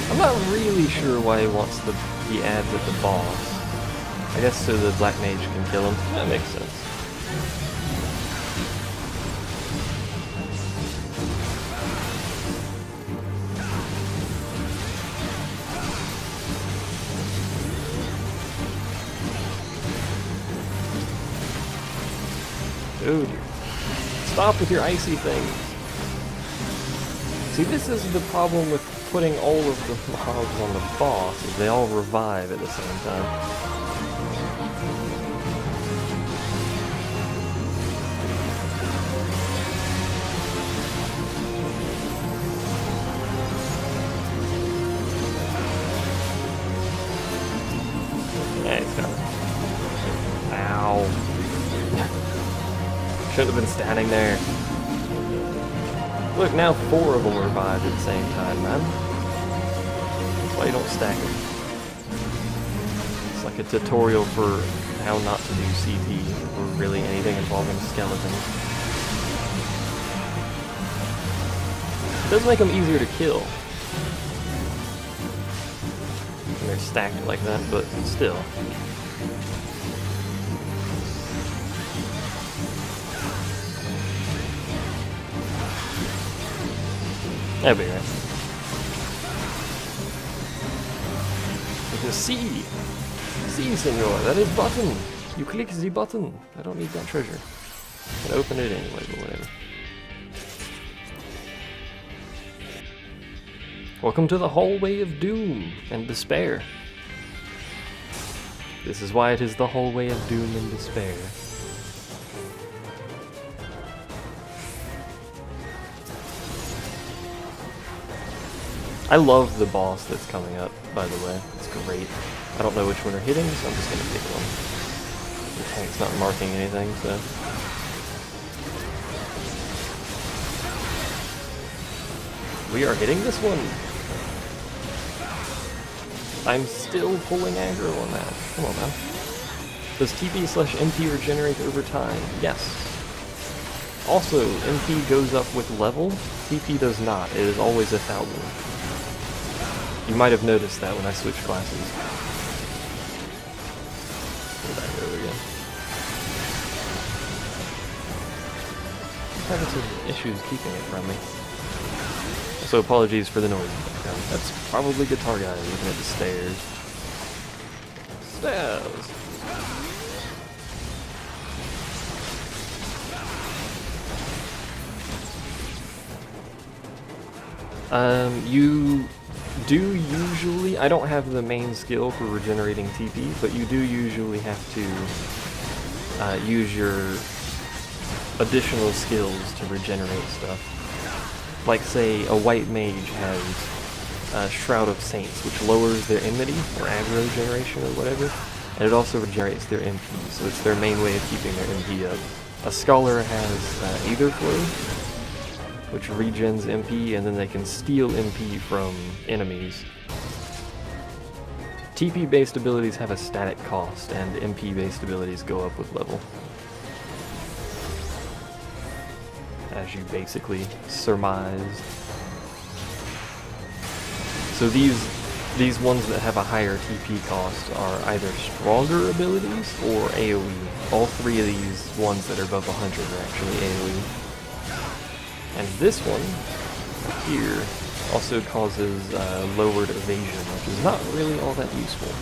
I'm not really sure why he wants the ads at the boss. I guess so the black mage can kill him. That makes sense. Dude, stop with your icy thing. See, this is the problem with putting all of the mobs on the boss, is they all revive at the same time. Yeah, he's got it. Ow. Shouldn't have been standing there. Look, now 4 of them revived at the same time, man. That's why you don't stack them. It's like a tutorial for how not to do CP, or really anything involving skeletons. It does make them easier to kill when they're stacked like that, but still. That'll be right. There's a C! C, senor, that is button! You click the button. I don't need that treasure. I can open it anyway, but whatever. Welcome to the hallway of doom and despair. This is why it is the hallway of doom and despair. I love the boss that's coming up, by the way. It's great. I don't know which one are hitting, so I'm just gonna pick one. The tank's not marking anything, so... We are hitting this one! I'm still pulling aggro on that. Come on, man. Does TP/MP regenerate over time? Yes. Also, MP goes up with level. TP does not. It is always 1,000. You might have noticed that when I switched classes. Go back over again. I'm having some issues keeping it from me. So apologies for the noise in the background. That's probably Guitar Guy looking at the stairs. Stairs! You do usually, I don't have the main skill for regenerating TP, but you do usually have to use your additional skills to regenerate stuff. Like say a white mage has Shroud of Saints, which lowers their enmity or aggro generation or whatever, and it also regenerates their MP, so it's their main way of keeping their MP up. A Scholar has Aether Flow, which regens MP, and then they can steal MP from enemies. TP-based abilities have a static cost, and MP-based abilities go up with level. As you basically surmised. So these ones that have a higher TP cost are either stronger abilities or AoE. All 3 of these ones that are above 100 are actually AoE. And this one, here, also causes lowered evasion, which is not really all that useful.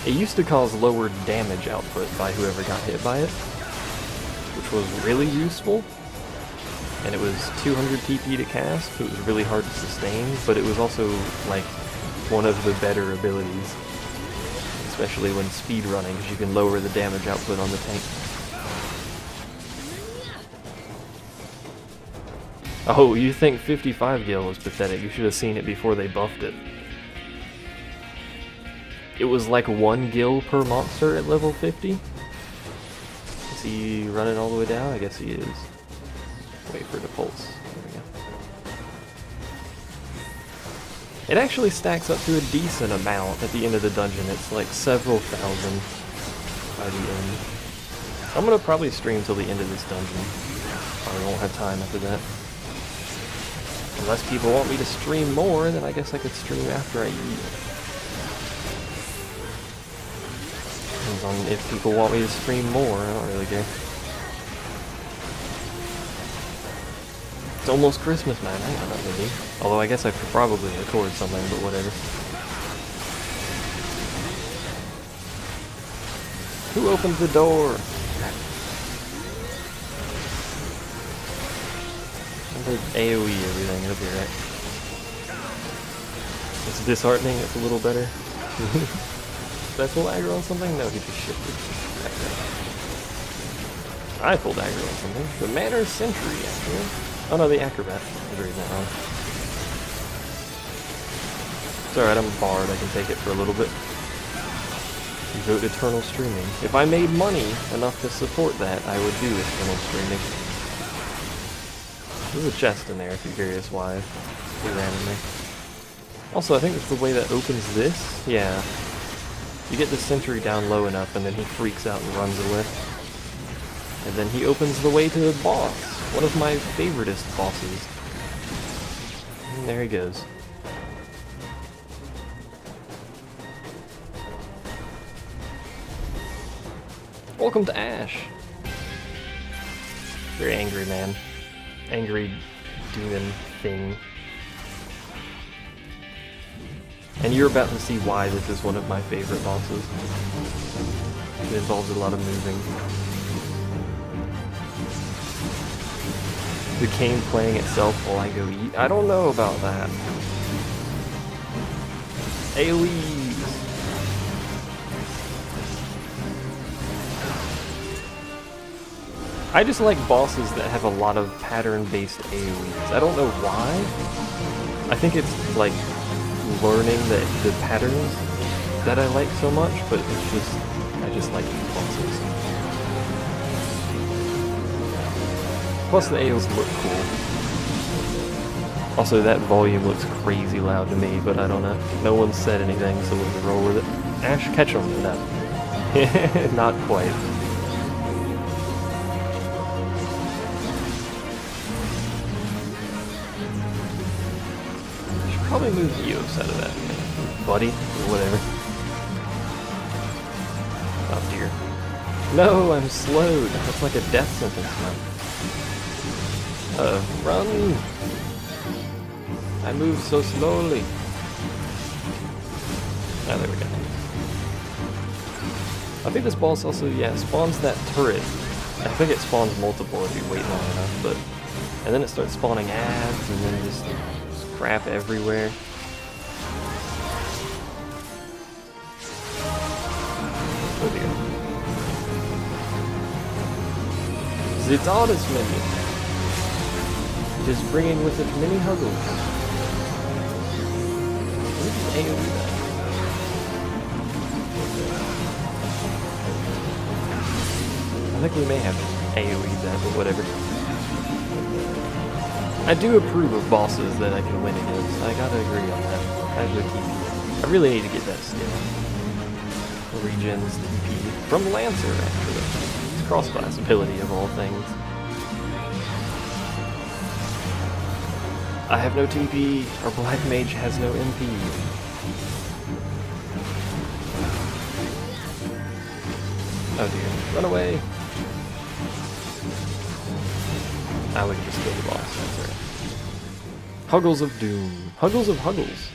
It used to cause lowered damage output by whoever got hit by it, which was really useful. And it was 200 TP to cast, so it was really hard to sustain, but it was also, like, one of the better abilities. Especially when speedrunning, because you can lower the damage output on the tank. Oh, you think 55 gil was pathetic? You should have seen it before they buffed it. It was like 1 gil per monster at level 50. Is he running all the way down? I guess he is. Wait for the pulse. There we go. It actually stacks up to a decent amount at the end of the dungeon. It's like several thousand by the end. I'm gonna probably stream till the end of this dungeon. Probably won't have time after that. Unless people want me to stream more, then I guess I could stream after I eat. Depends on if people want me to stream more. I don't really care. It's almost Christmas, man. I got nothing to do. Although I guess I could probably record something, but whatever. Who opened the door? I'm like AoE everything, it'll be right. It's disheartening, it's a little better. Did I pull aggro on something? No, he just shifted. I pulled aggro on something. The Manor Sentry, actually. Oh no, the Acrobat. I was reading that wrong. It's alright, I'm a bard, I can take it for a little bit. You vote Eternal Streaming. If I made money enough to support that, I would do Eternal Streaming. There's a chest in there if you're curious why we ran in there. Also, I think it's the way that opens this. Yeah. You get the sentry down low enough and then he freaks out and runs away. And then he opens the way to the boss. One of my favoritist bosses. And there he goes. Welcome to Ash. Very angry man. Angry demon thing. And you're about to see why this is one of my favorite bosses. It involves a lot of moving. The cane playing itself while I go eat? I don't know about that. AoEs! I just like bosses that have a lot of pattern-based AoEs. I don't know why. I think it's like learning the patterns that I like so much, but it's just, I just like these bosses. Plus the AoEs look cool. Also that volume looks crazy loud to me, but I don't know. No one said anything, so we'll just roll with it. Ash Ketchum, no. Not quite. Probably move Eos out of that, buddy, or whatever. Oh dear. No, I'm slowed. That's like a death sentence now. Run! I move so slowly. Ah, there we go. I think this boss also, yeah, spawns that turret. I think it spawns multiple if you wait long enough, but... And then it starts spawning ads, and then just crap everywhere. Oh dear. The TARDIS menu. It is bringing with it many huddles. What is AoE that? I think we may have AoE that, but whatever. I do approve of bosses that I can win against. I gotta agree on that. I have no TP. I really need to get that skill. Regens TP. From Lancer, actually. It's cross-class ability of all things. I have no TP. Our Black Mage has no MP. Oh dear. Run away! Now we can just kill the boss, that's right. Huggles of Doom. Huggles of Huggles.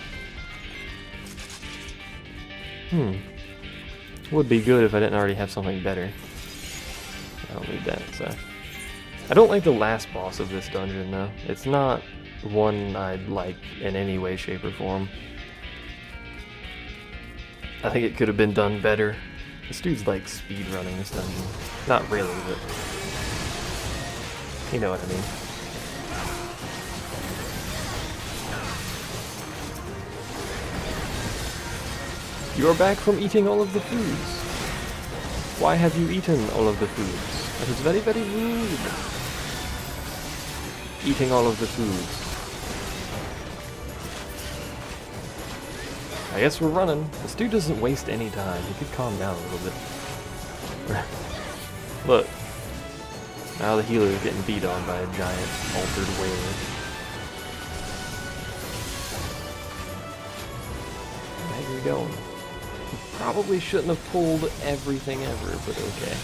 Would be good if I didn't already have something better. I don't need that, so... I don't like the last boss of this dungeon, though. It's not one I'd like in any way, shape, or form. I think it could have been done better. This dude's like speedrunning this dungeon. Not really, but... You know what I mean. You are back from eating all of the foods. Why have you eaten all of the foods? That is very, very rude. Eating all of the foods. I guess we're running. This dude doesn't waste any time. He could calm down a little bit. Look. Now the healer is getting beat on by a giant altered whale. Where are you going? Probably shouldn't have pulled everything ever, but okay.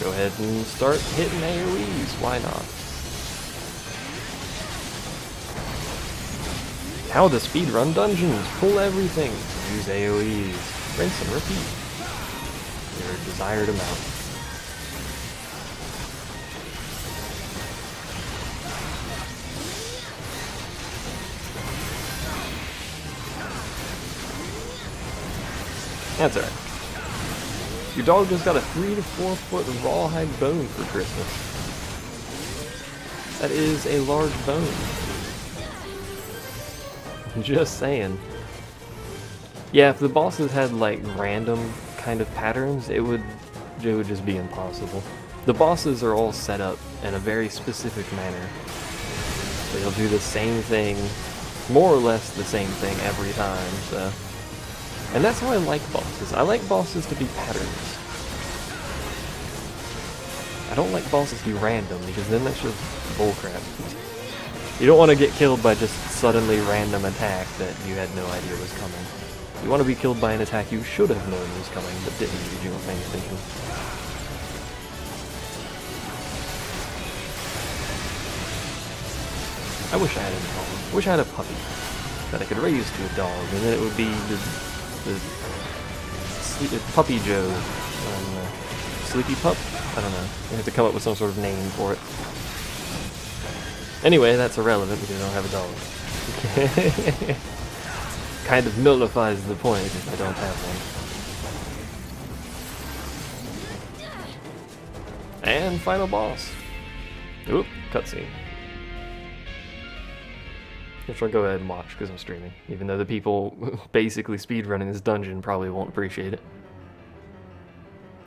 Go ahead and start hitting AoEs, why not? How to speedrun dungeons, pull everything, use AoEs, rinse and repeat. Your desired amount. That's alright. Your dog just got a 3 to 4 foot rawhide bone for Christmas. That is a large bone. Just saying. Yeah, if the bosses had like random kind of patterns, it would just be impossible. The bosses are all set up in a very specific manner. They'll do the same thing, more or less the same thing every time, so. And that's how I like bosses. I like bosses to be patterns. I don't like bosses to be random, because then that's just bullcrap. You don't want to get killed by just suddenly random attack that you had no idea was coming. You want to be killed by an attack you should have known was coming, but didn't because you weren't paying attention. I wish I had a dog. I wish I had a puppy that I could raise to a dog, and then it would be the Puppy Joe. I don't know. Sleepy Pup? I don't know. You have to come up with some sort of name for it. Anyway, that's irrelevant because I don't have a dog. Kind of nullifies the point if I don't have one. And final boss. Oop, cutscene. Which I'll go ahead and watch because I'm streaming, even though the people basically speedrunning this dungeon probably won't appreciate it.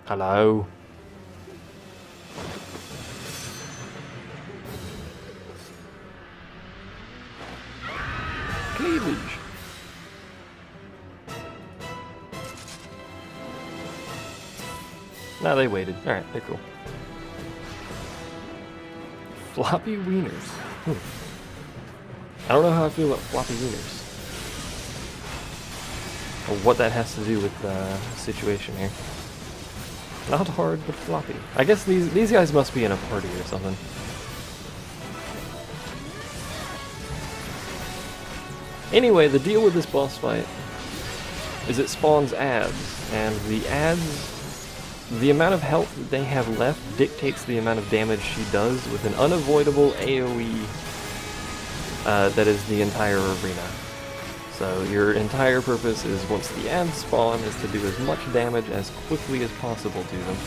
Hello? Cleavage! Nah, they waited. Alright, they're cool. Floppy wieners. I don't know how I feel about floppy wieners. Or what that has to do with the situation here. Not hard, but floppy. I guess these guys must be in a party or something. Anyway, the deal with this boss fight is it spawns ads, and the ads, the amount of health that they have left dictates the amount of damage she does with an unavoidable AoE that is the entire arena. So your entire purpose is, once the ads spawn, is to do as much damage as quickly as possible to them.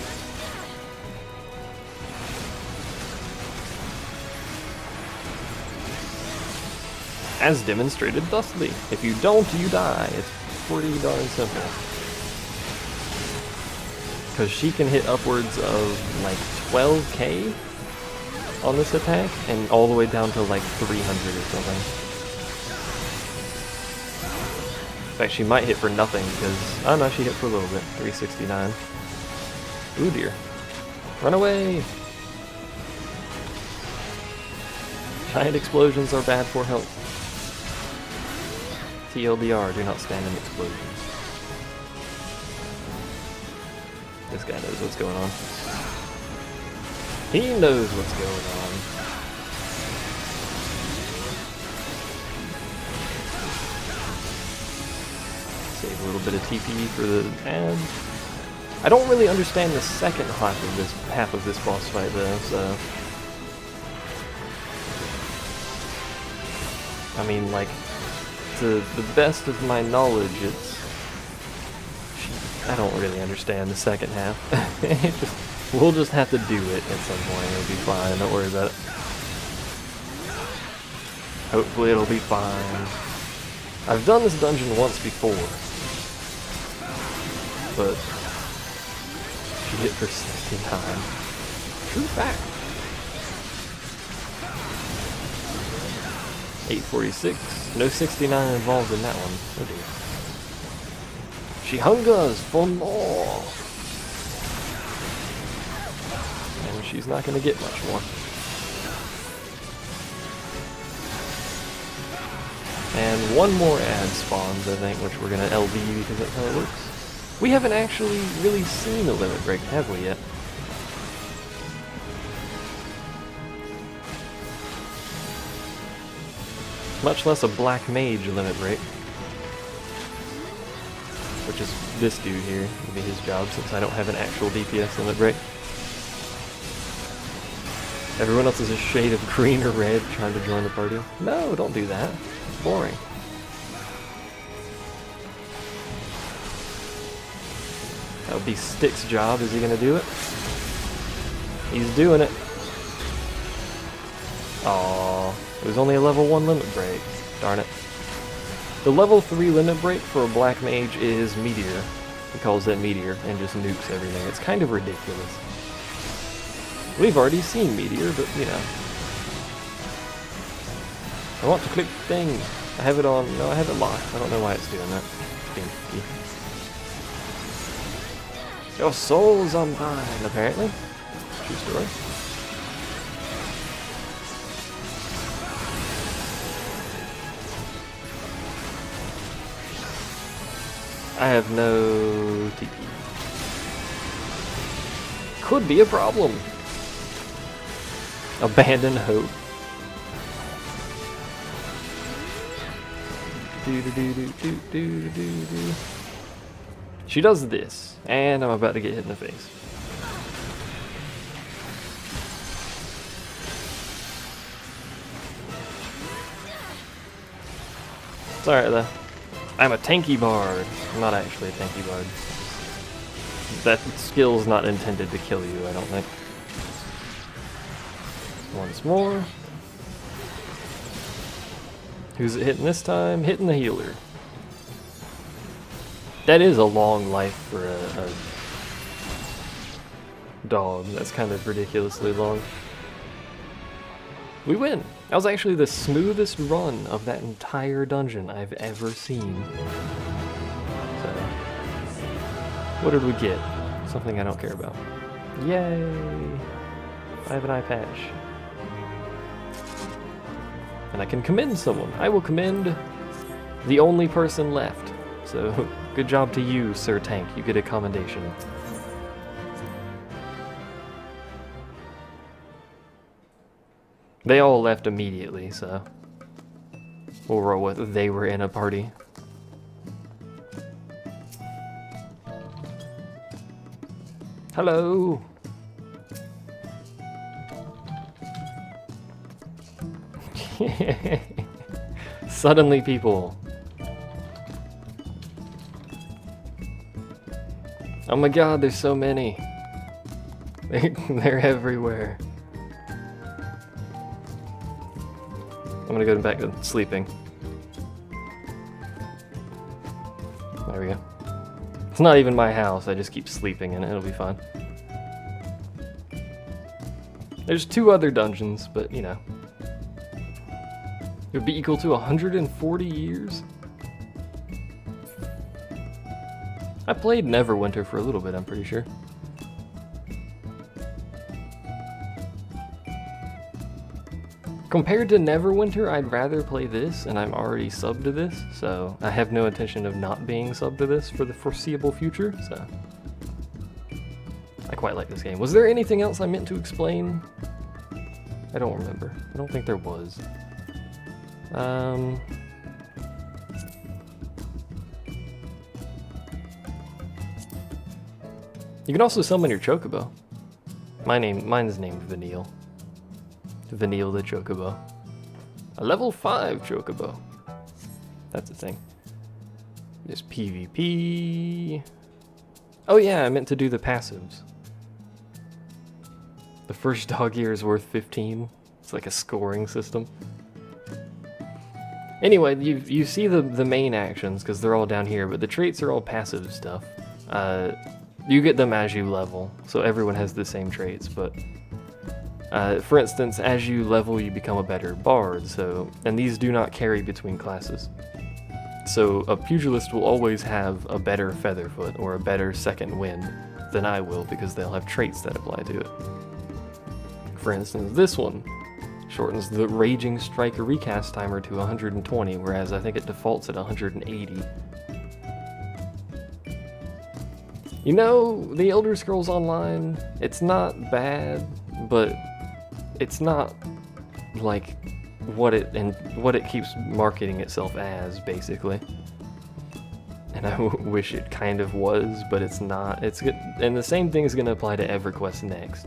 As demonstrated thusly. If you don't, you die. It's pretty darn simple. Because she can hit upwards of like 12k on this attack, and all the way down to like 300 or something. In fact, she might hit for nothing because, oh no, she hit for a little bit. 369. Ooh dear. Run away! Giant explosions are bad for health. TLDR, do not stand in explosions. This guy knows what's going on. He knows what's going on. Save a little bit of TP for the ad. I don't really understand the second half of this boss fight though, so. I mean, like, to the best of my knowledge, I don't really understand the second half. We'll just have to do it at some point. It'll be fine. Don't worry about it. Hopefully it'll be fine. I've done this dungeon once before, but she hit for 69. True fact. 846. No 69 involved in that one. Oh dear. She hungers for more. And she's not going to get much more. And one more ad spawns, I think, which we're going to LV because that's how it works. We haven't actually really seen a limit break, have we yet? Much less a black mage limit break. Which is this dude here. It'll be his job since I don't have an actual DPS limit break. Everyone else is a shade of green or red trying to join the party. No, don't do that. It's boring. That would be Stick's job. Is he going to do it? He's doing it. Aww. It was only a level 1 limit break. Darn it. The level 3 limit break for a black mage is Meteor. He calls that Meteor and just nukes everything. It's kind of ridiculous. We've already seen Meteor, but you know. I want to click the thing. I have it on. No, I have it locked. I don't know why it's doing that. It's being funky. Your soul's on mine, apparently. True story. I have no TP. Could be a problem. Abandon hope. She does this, and I'm about to get hit in the face. It's alright though. I'm a tanky bard. I'm not actually a tanky bard. That skill's not intended to kill you, I don't think. Once more. Who's it hitting this time? Hitting the healer. That is a long life for a dog. That's kind of ridiculously long. We win! That was actually the smoothest run of that entire dungeon I've ever seen. So, what did we get? Something I don't care about. Yay! I have an eye patch. And I can commend someone. I will commend the only person left. So, good job to you, Sir Tank. You get a commendation. They all left immediately, so we'll roll with they were in a party. Hello! Suddenly people. Oh my god, there's so many. They're everywhere. I'm gonna go back to sleeping. There we go. It's not even my house, I just keep sleeping in it, it'll be fine. There's 2 other dungeons, but you know. It would be equal to 140 years? I played Neverwinter for a little bit, I'm pretty sure. Compared to Neverwinter, I'd rather play this, and I'm already subbed to this, so I have no intention of not being subbed to this for the foreseeable future, so I quite like this game. Was there anything else I meant to explain? I don't remember. I don't think there was. You can also summon your Chocobo. Mine's named Vanille. Vanille the Chocobo. A level 5 Chocobo. That's a thing. There's PvP. Oh yeah, I meant to do the passives. The first dog ear is worth 15. It's like a scoring system. Anyway, you see the main actions because they're all down here, but the traits are all passive stuff. You get them as you level, so everyone has the same traits, but for instance, as you level, you become a better bard, and these do not carry between classes. So a pugilist will always have a better Featherfoot or a better Second Wind than I will, because they'll have traits that apply to it. For instance, this one, Shortens the Raging Striker recast timer to 120, whereas I think it defaults at 180. You know, the Elder Scrolls Online, it's not bad, but it's not like what it keeps marketing itself as, basically. And I wish it kind of was, but it's not. It's good, and the same thing is going to apply to EverQuest Next.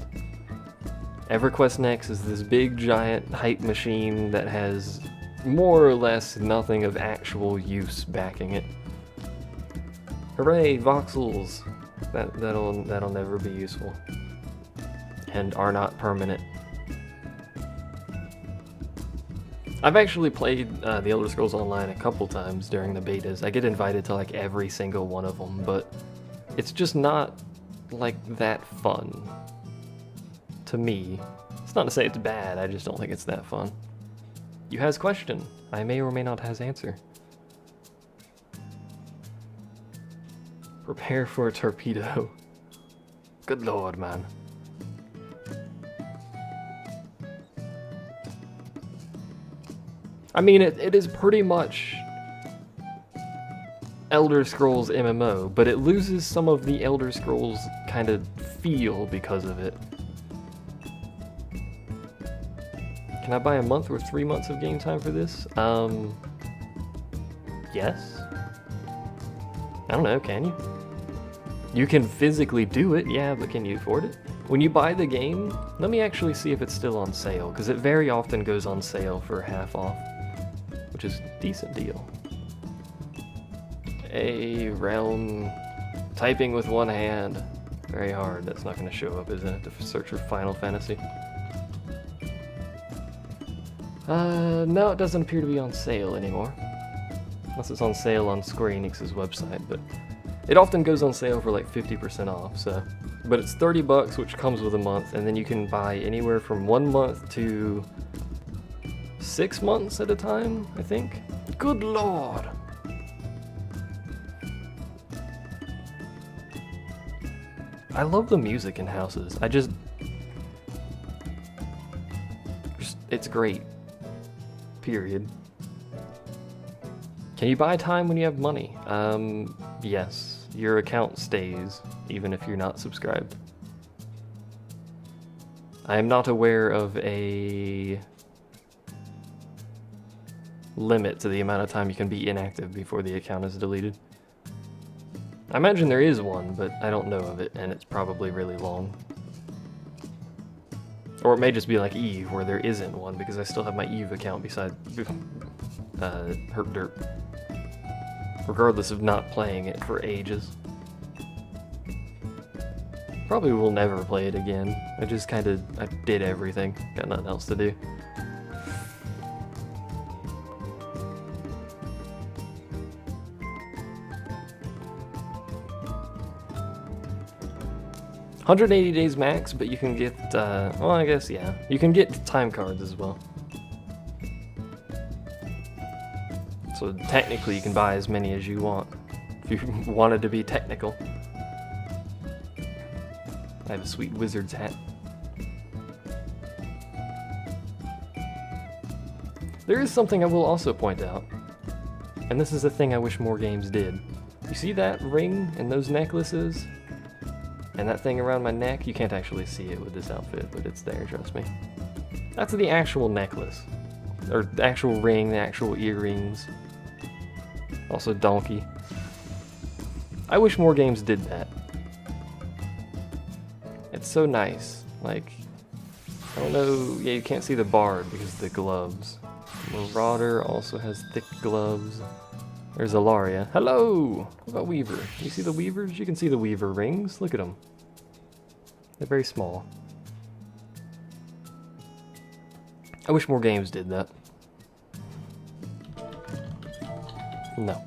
EverQuest Next is this big giant hype machine that has more or less nothing of actual use backing it. Hooray, voxels! That'll never be useful, and are not permanent. I've actually played the Elder Scrolls Online a couple times during the betas. I get invited to like every single one of them, but it's just not like that fun. To me. It's not to say it's bad, I just don't think it's that fun. You has question. I may or may not has answer. Prepare for a torpedo. Good lord, man. I mean, it is pretty much Elder Scrolls MMO, but it loses some of the Elder Scrolls kind of feel because of it. Can I buy a month or 3 months of game time for this? Yes. I don't know, can you? You can physically do it, yeah, but can you afford it? When you buy the game, let me actually see if it's still on sale, because it very often goes on sale for half off, which is a decent deal. A realm, typing with one hand, very hard. That's not going to show up, is it? To search for Final Fantasy. No, it doesn't appear to be on sale anymore. Unless it's on sale on Square Enix's website, but it often goes on sale for like 50% off, so. But it's $30, which comes with a month, and then you can buy anywhere from 1 month to 6 months at a time, I think. Good lord! I love the music in houses. It's great. Period. Can you buy time when you have money? Yes. Your account stays, even if you're not subscribed. I am not aware of a limit to the amount of time you can be inactive before the account is deleted. I imagine there is one, but I don't know of it, and it's probably really long. Or it may just be like EVE, where there isn't one, because I still have my EVE account beside Herp Derp. Regardless of not playing it for ages. Probably will never play it again. I did everything. Got nothing else to do. $180 days max, but you can get, well, I guess, yeah. You can get time cards as well. So technically you can buy as many as you want, if you wanted to be technical. I have a sweet wizard's hat. There is something I will also point out, and this is a thing I wish more games did. You see that ring and those necklaces? And that thing around my neck? You can't actually see it with this outfit, but it's there, trust me. That's the actual necklace. Or the actual ring, the actual earrings. Also donkey. I wish more games did that. It's so nice. Like, I don't know, yeah, you can't see the bard because of the gloves. Marauder also has thick gloves. There's Alaria. Hello! What about Weaver? You see the Weavers? You can see the Weaver rings. Look at them. They're very small. I wish more games did that. No.